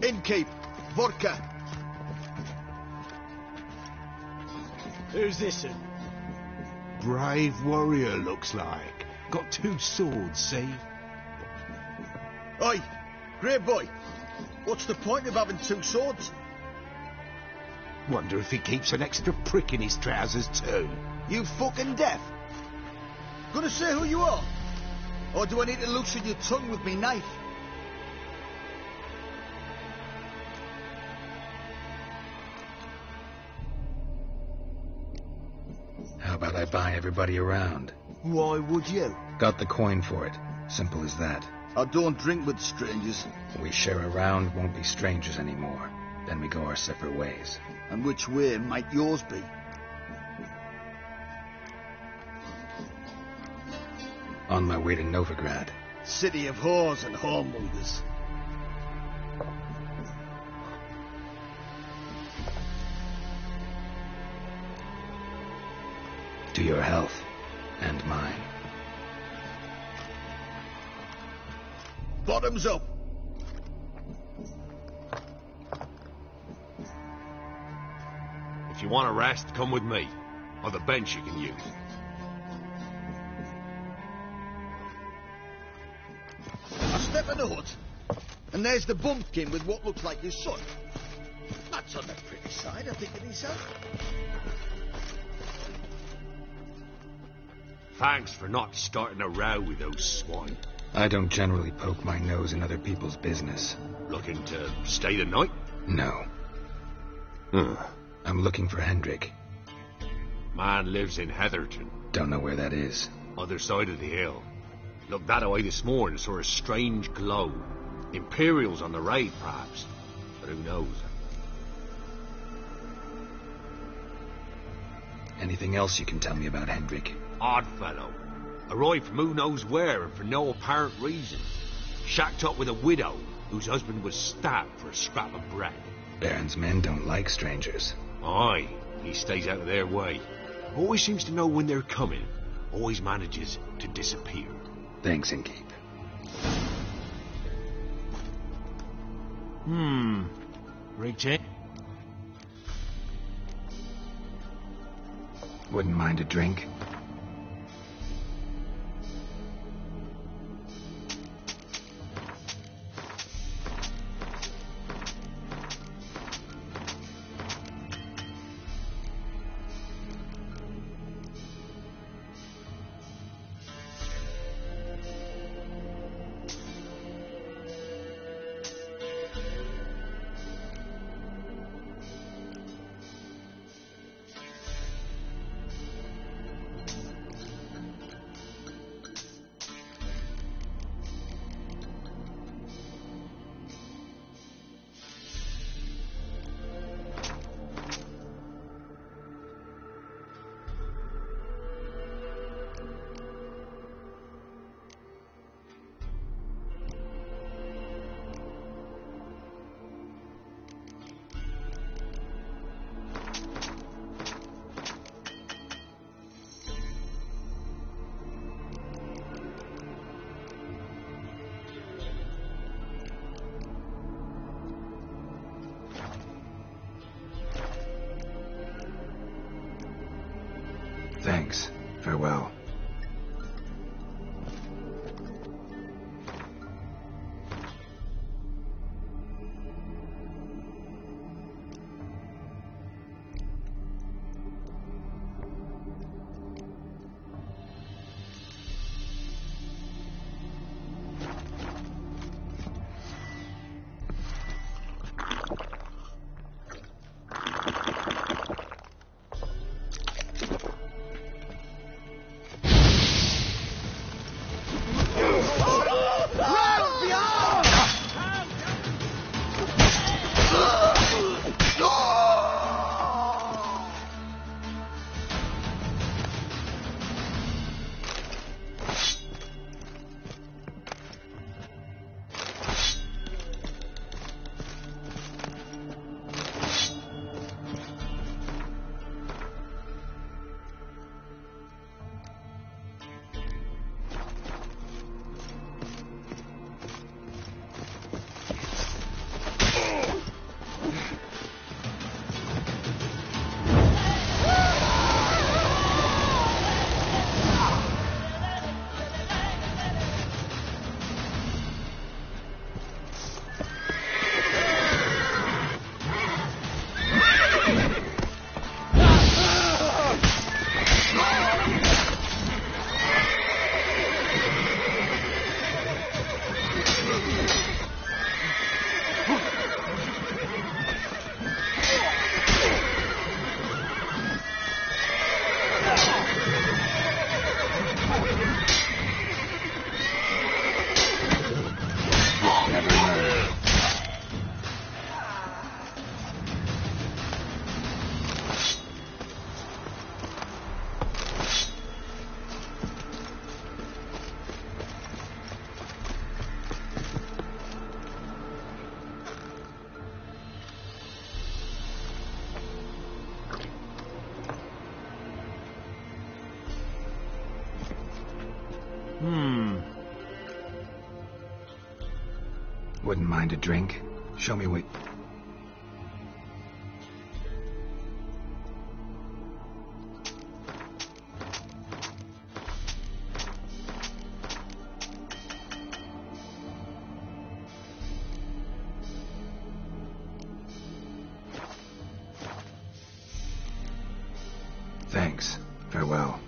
Innkeep, vodka. Who's this? Brave warrior, looks like. Got 2 swords, see? Oi, great boy. What's the point of having 2 swords? Wonder if he keeps an extra prick in his trousers too. You fucking deaf? Gonna say who you are? Or do I need to loosen your tongue with me knife? How about I buy everybody around? Why would you? Got the coin for it. Simple as that. I don't drink with strangers. We share a round, won't be strangers anymore. Then we go our separate ways. And which way might yours be? On my way to Novigrad. City of whores and whoremongers. To your health. And mine. Bottoms up! If you want a rest, come with me. Or the bench you can use. I step in the hut, and there's the bumpkin with what looks like his son. That's on the pretty side, I think, of himself. Thanks for not starting a row with those swine. I don't generally poke my nose in other people's business. Looking to stay the night? No. I'm looking for Hendrik. Man lives in Heatherton. Don't know where that is. Other side of the hill. Looked that away this morning, saw a strange glow. Imperials on the raid, perhaps. But who knows? Anything else you can tell me about Hendrik? Odd fellow. Arrived from who knows where and for no apparent reason. Shacked up with a widow whose husband was stabbed for a scrap of bread. Baron's men don't like strangers. Aye, he stays out of their way. Always seems to know when they're coming. Always manages to disappear. Thanks, Innkeep. Richard? Wouldn't mind a drink. Thanks. Farewell. Wouldn't mind a drink. Show me what... Thanks. Farewell.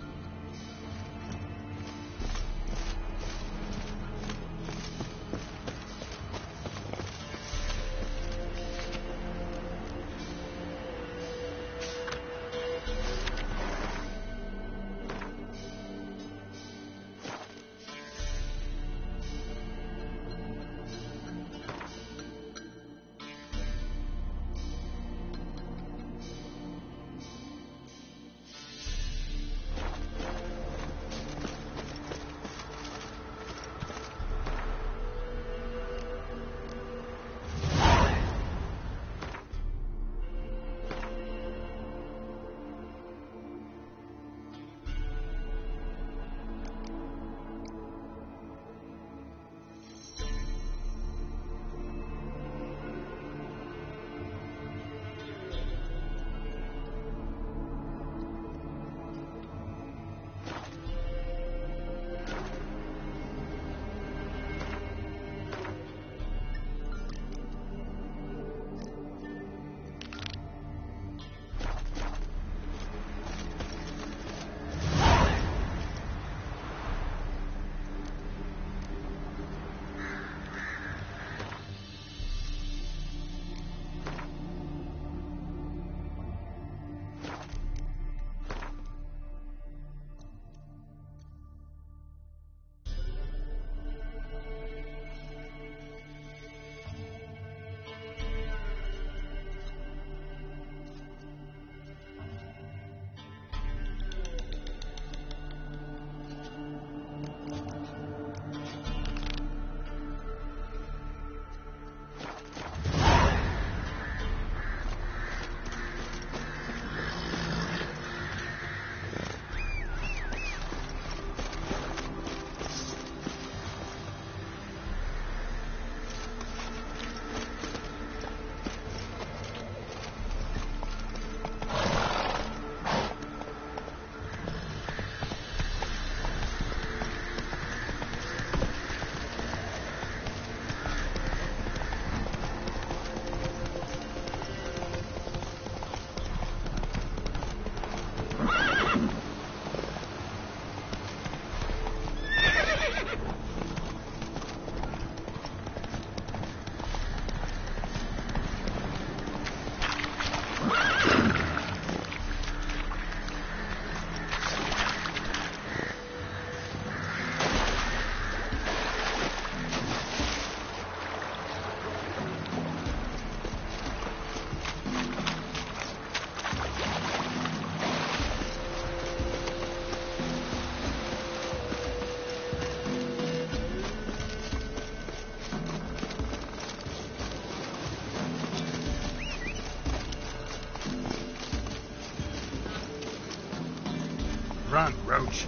Run, Roach.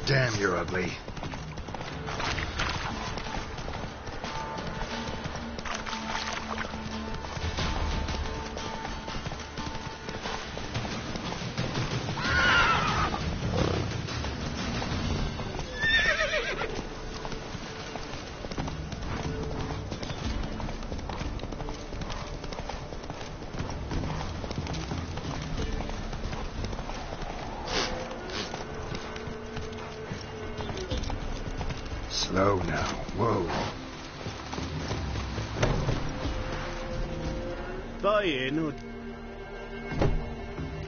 Damn, you're ugly. Slow now. Whoa. Bye, Nud.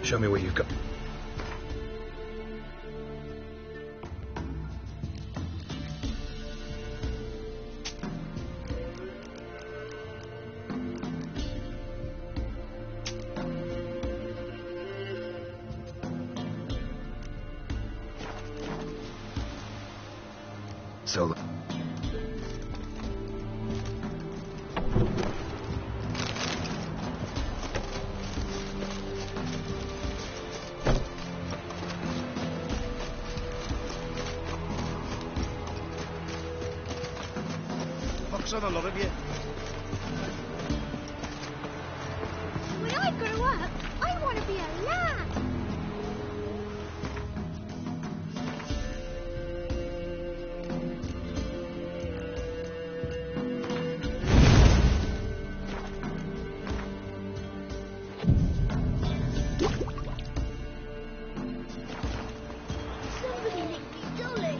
Show me what you've got. So... Focus on a lot of you. When I grow up, I want to be a lad. Somebody nicked me dolly.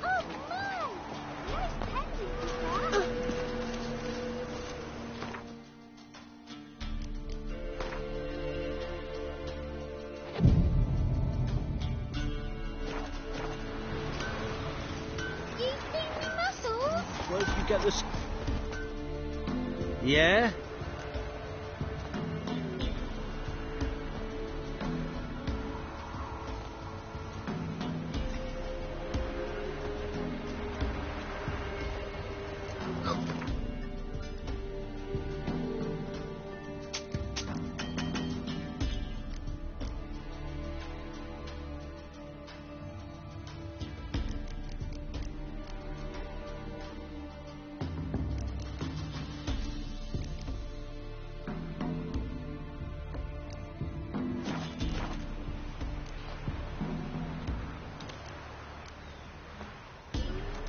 Oh, Mum! Nice pencil, Papa. You think me muscles? Well, if you get this... Yeah?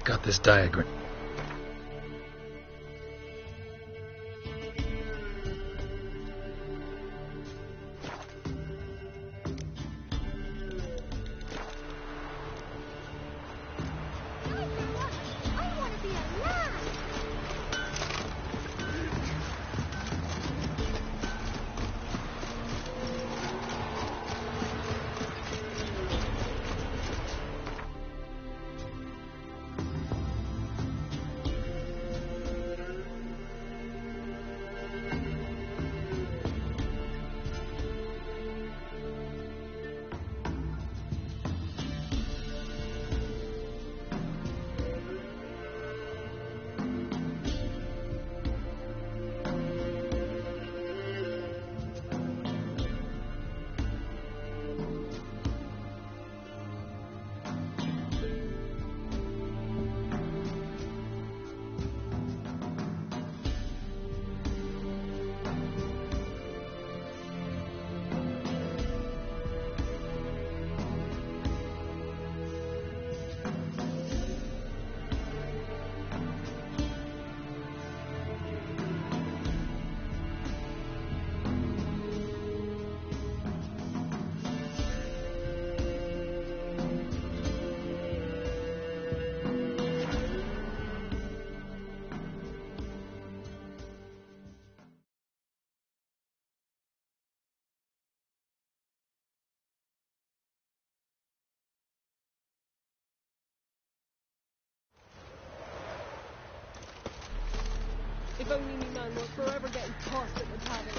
Got this diagram. I want to be a lad. If only me man was forever getting tossed at the tavern.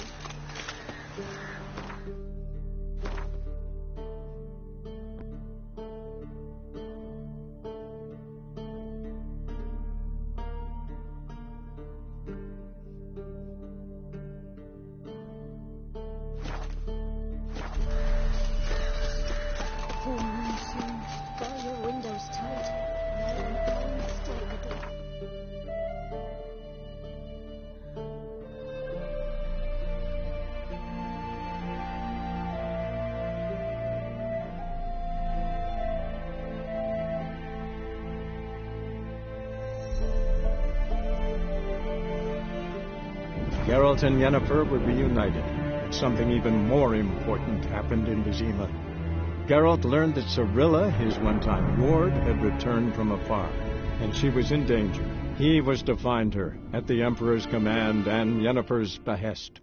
Full moon soon. Bar your windows tight. And stay the door. Geralt and Yennefer were reunited, but something even more important happened in Vizima. Geralt learned that Cirilla, his one-time ward, had returned from afar. and she was in danger. He was to find her at the Emperor's command and Yennefer's behest.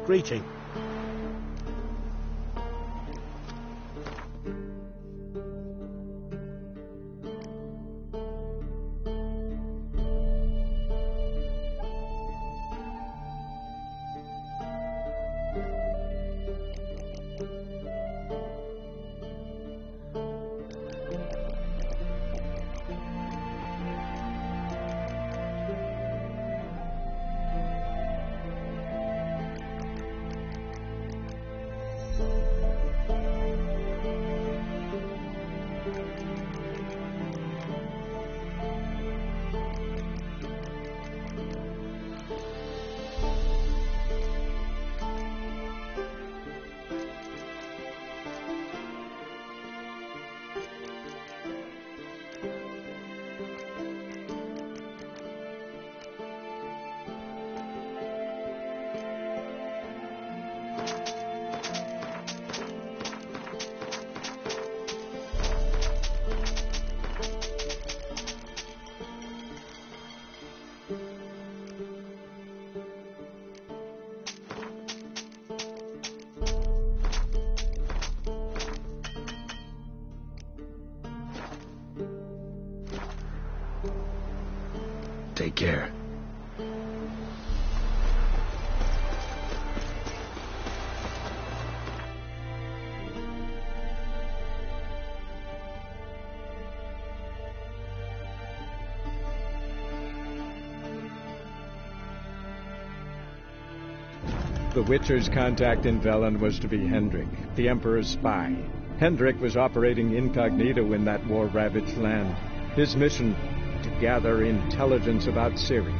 Greeting. Take care. The Witcher's contact in Velen was to be Hendrik, the Emperor's spy. Hendrik was operating incognito in that war-ravaged land. His mission, to gather intelligence about Ciri.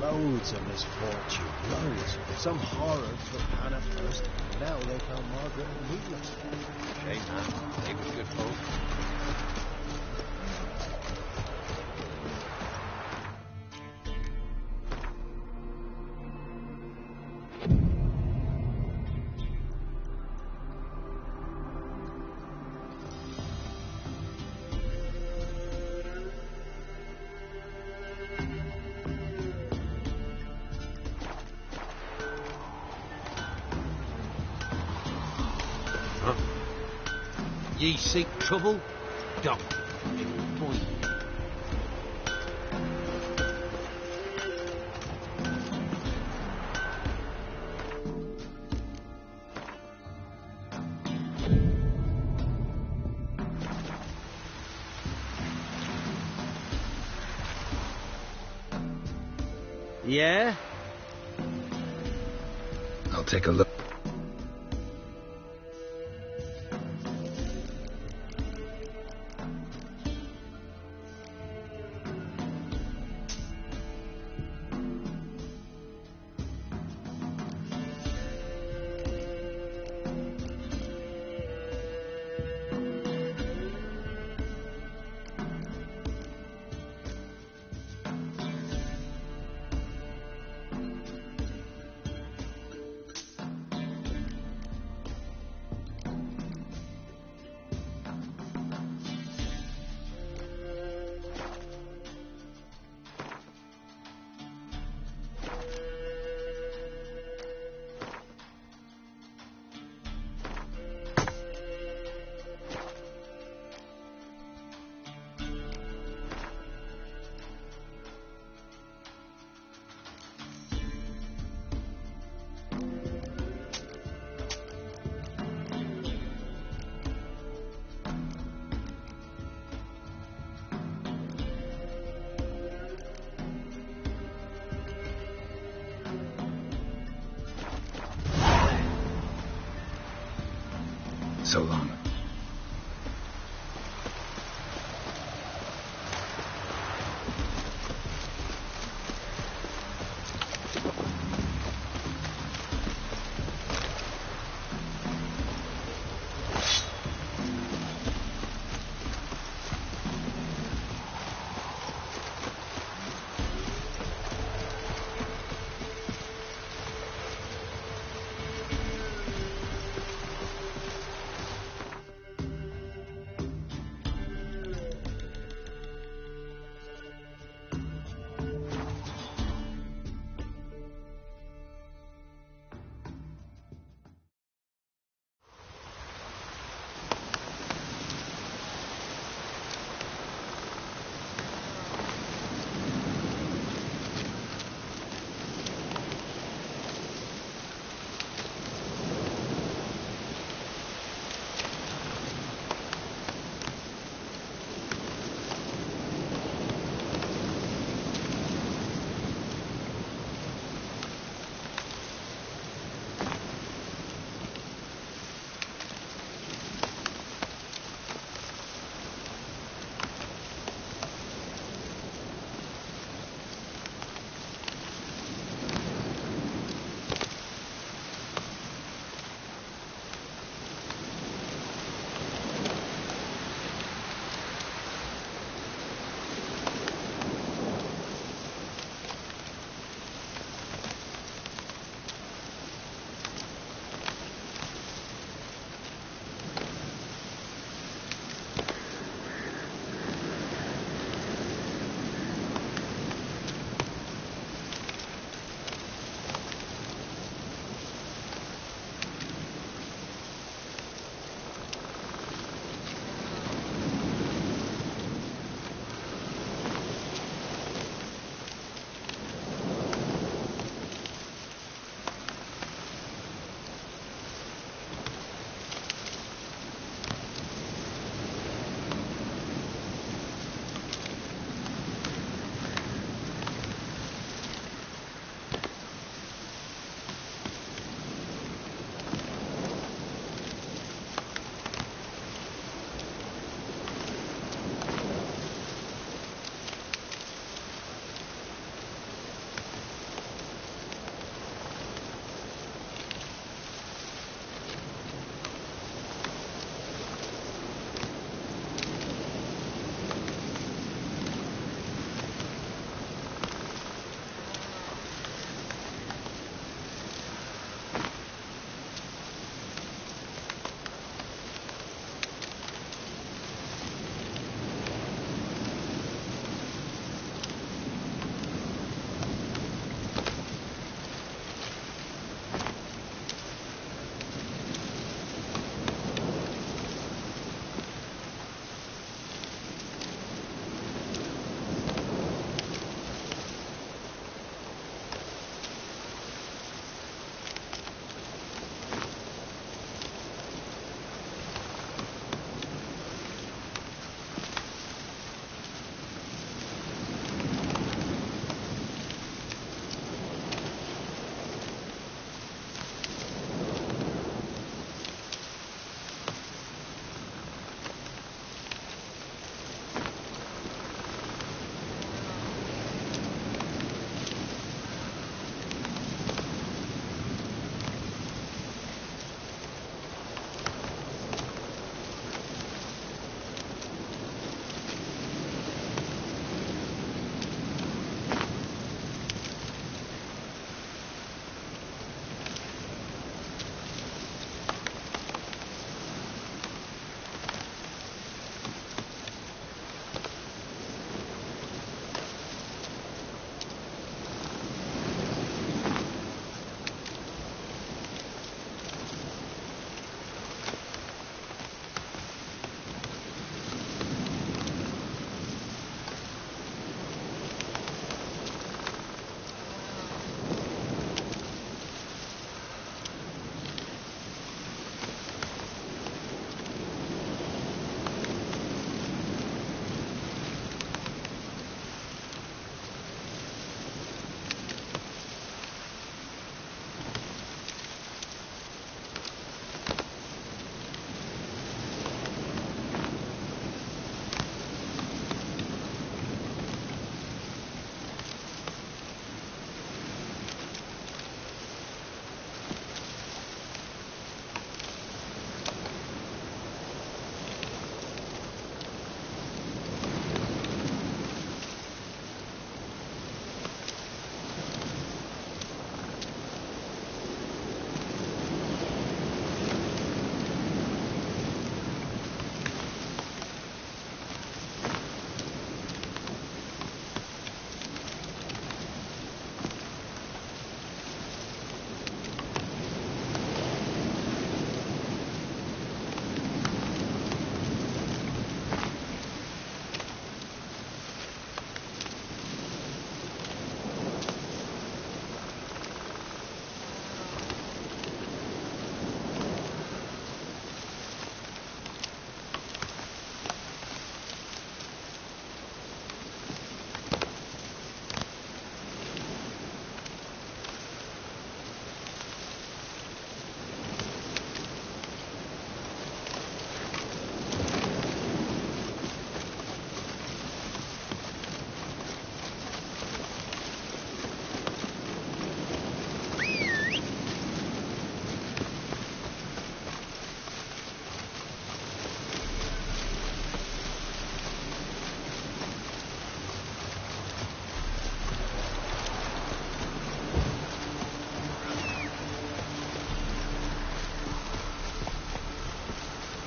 Loads of misfortune, loads. Some horror took Hannah first, now they found Margaret and needless. Shame, man. They were good folk. Ye seek trouble? Don't. It will find you. Yeah? I'll take a look. So long.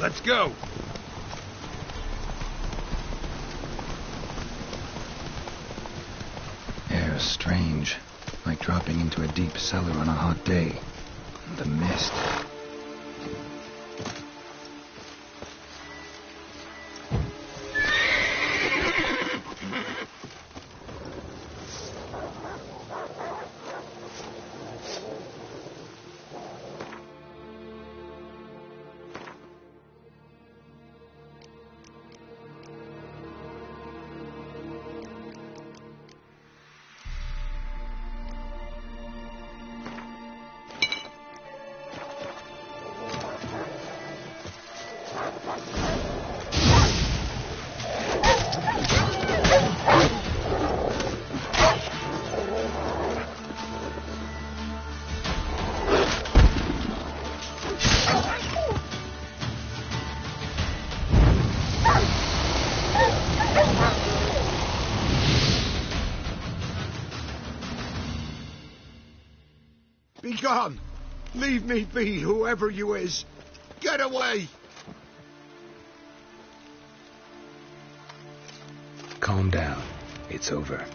Let's go. Air's strange, like dropping into a deep cellar on a hot day. The mist. Be gone! Leave me be, whoever you is! Get away! Calm down. It's over.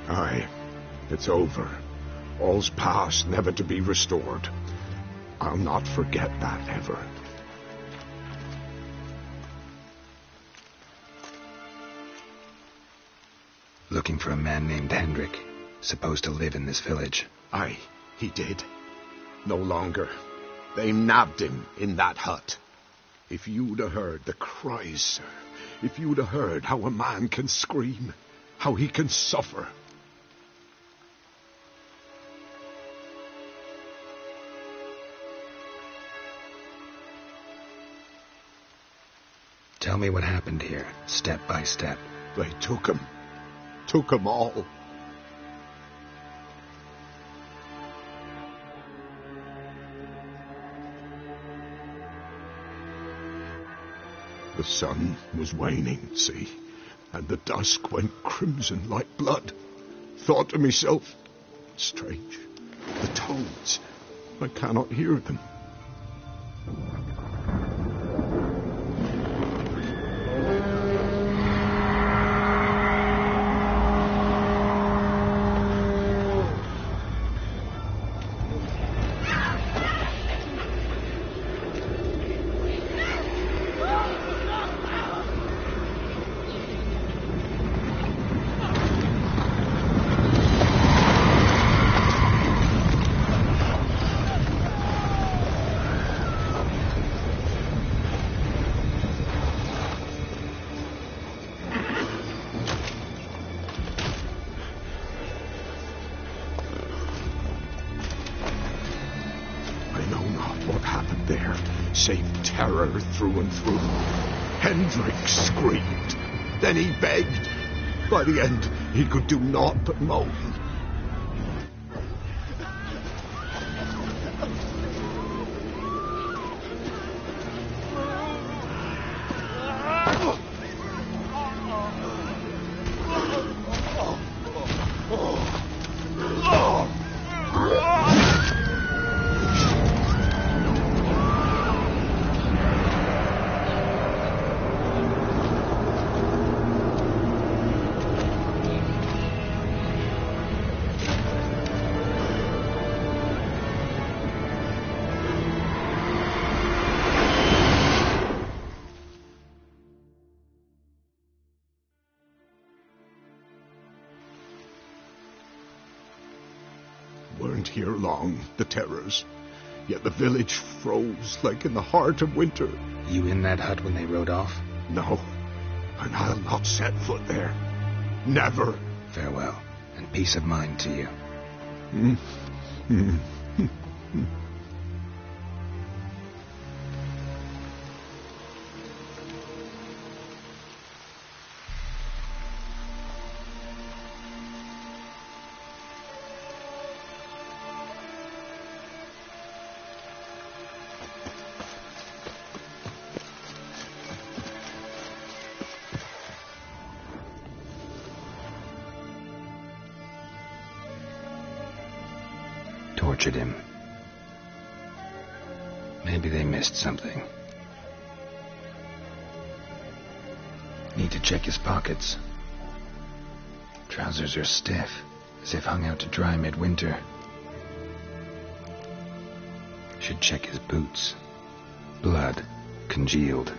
Aye, it's over. All's past, never to be restored. I'll not forget that ever. Looking for a man named Hendrik, supposed to live in this village. Aye, he did. No longer. They nabbed him in that hut. If you'd have heard the cries, sir, if you'd have heard how a man can scream, how he can suffer. Tell me what happened here, step by step. They took him. Took them all. The sun was waning, see, and the dusk went crimson like blood. Thought to myself, strange, the toads, I cannot hear them. Save terror through and through. Hendrik screamed. Then he begged. By the end, he could do naught but moan. Weren't here long, the terrors. Yet the village froze like in the heart of winter. You in that hut when they rode off? No, and I'll not set foot there. Never. Farewell, and peace of mind to you. tortured him. Maybe they missed something. Need to check his pockets. Trousers are stiff, as if hung out to dry midwinter. Should check his boots. Blood, congealed.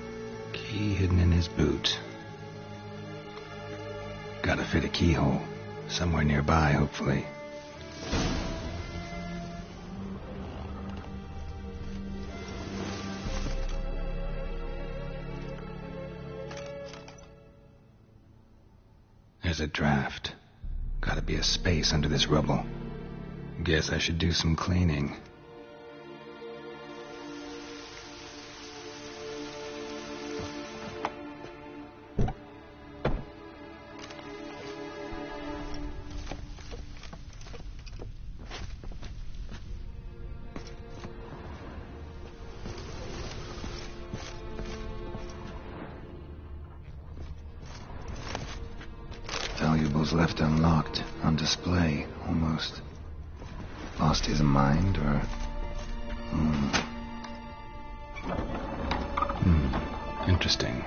Key hidden in his boot. Gotta fit a keyhole. Somewhere nearby, hopefully. There's a draft. Gotta be a space under this rubble. Guess I should do some cleaning. Valuables left unlocked, on display, almost. Lost his mind, or... Interesting.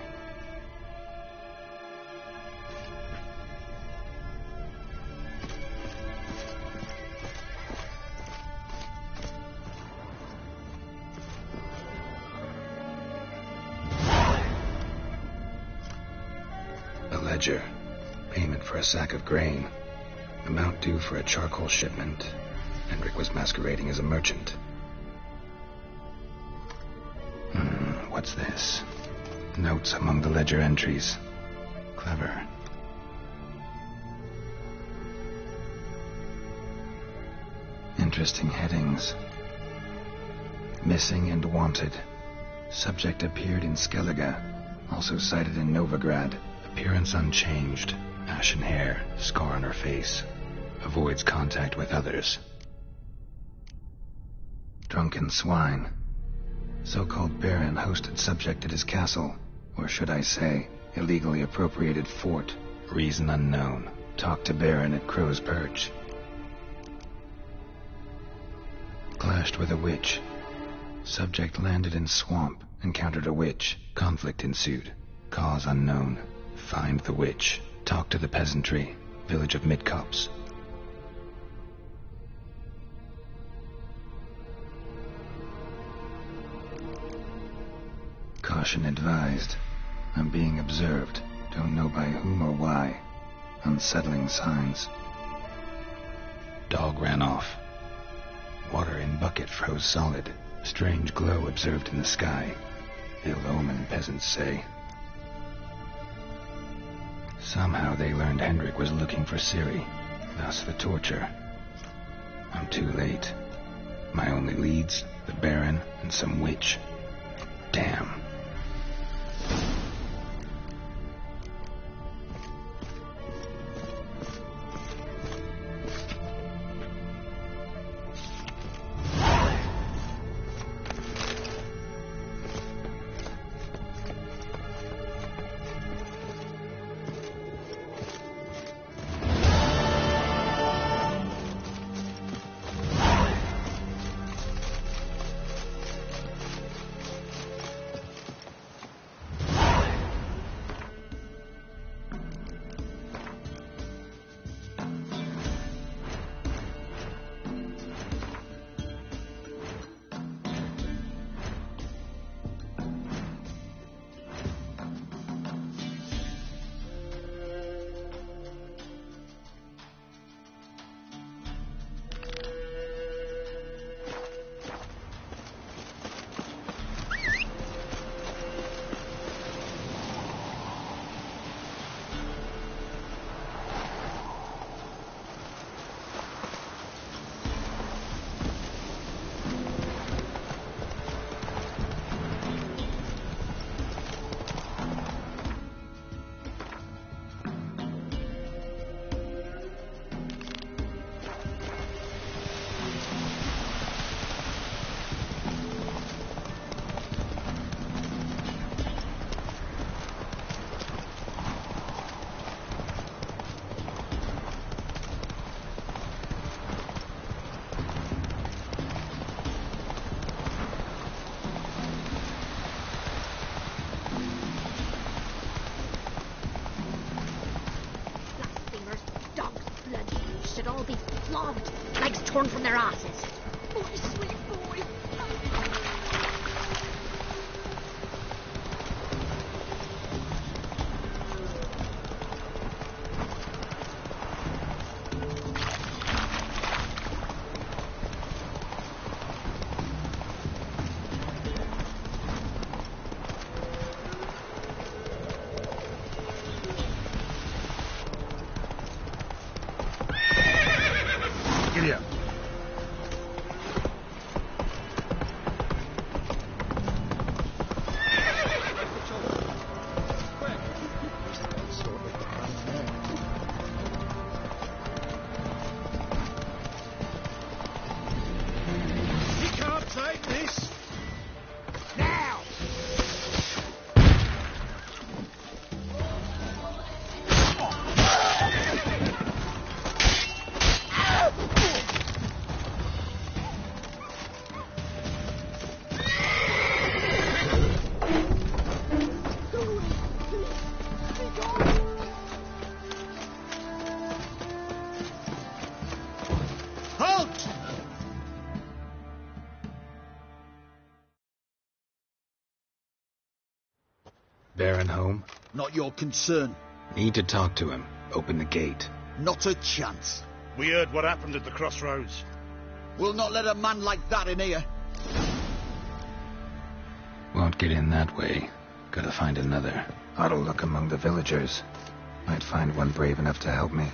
A ledger. Payment for a sack of grain. Amount due for a charcoal shipment. Hendrik was masquerading as a merchant. What's this? Notes among the ledger entries. Clever. Interesting headings. Missing and wanted. Subject appeared in Skellige. Also cited in Novigrad. Appearance unchanged. Ashen hair, scar on her face. Avoids contact with others. Drunken swine. So-called Baron hosted subject at his castle. Or should I say, illegally appropriated fort. Reason unknown. Talked to Baron at Crow's Perch. Clashed with a witch. Subject landed in swamp. Encountered a witch. Conflict ensued. Cause unknown. Find the witch. Talk to the peasantry. Village of Midcopse. Caution advised. I'm being observed. Don't know by whom or why. Unsettling signs. Dog ran off. Water in bucket froze solid. Strange glow observed in the sky. Ill omen, peasants say. Somehow they learned Hendrik was looking for Ciri, thus the torture. I'm too late. My only leads, the Baron and some witch. Damn. flogged, legs torn from their asses. Boy, sweet boy. Giddy up. You can't take this. Now! Halt! Baron home? Not your concern. Need to talk to him. Open the gate. Not a chance. We heard what happened at the crossroads. We'll not let a man like that in here. Won't get in that way. Gotta find another. Ought to look among the villagers. Might find one brave enough to help me.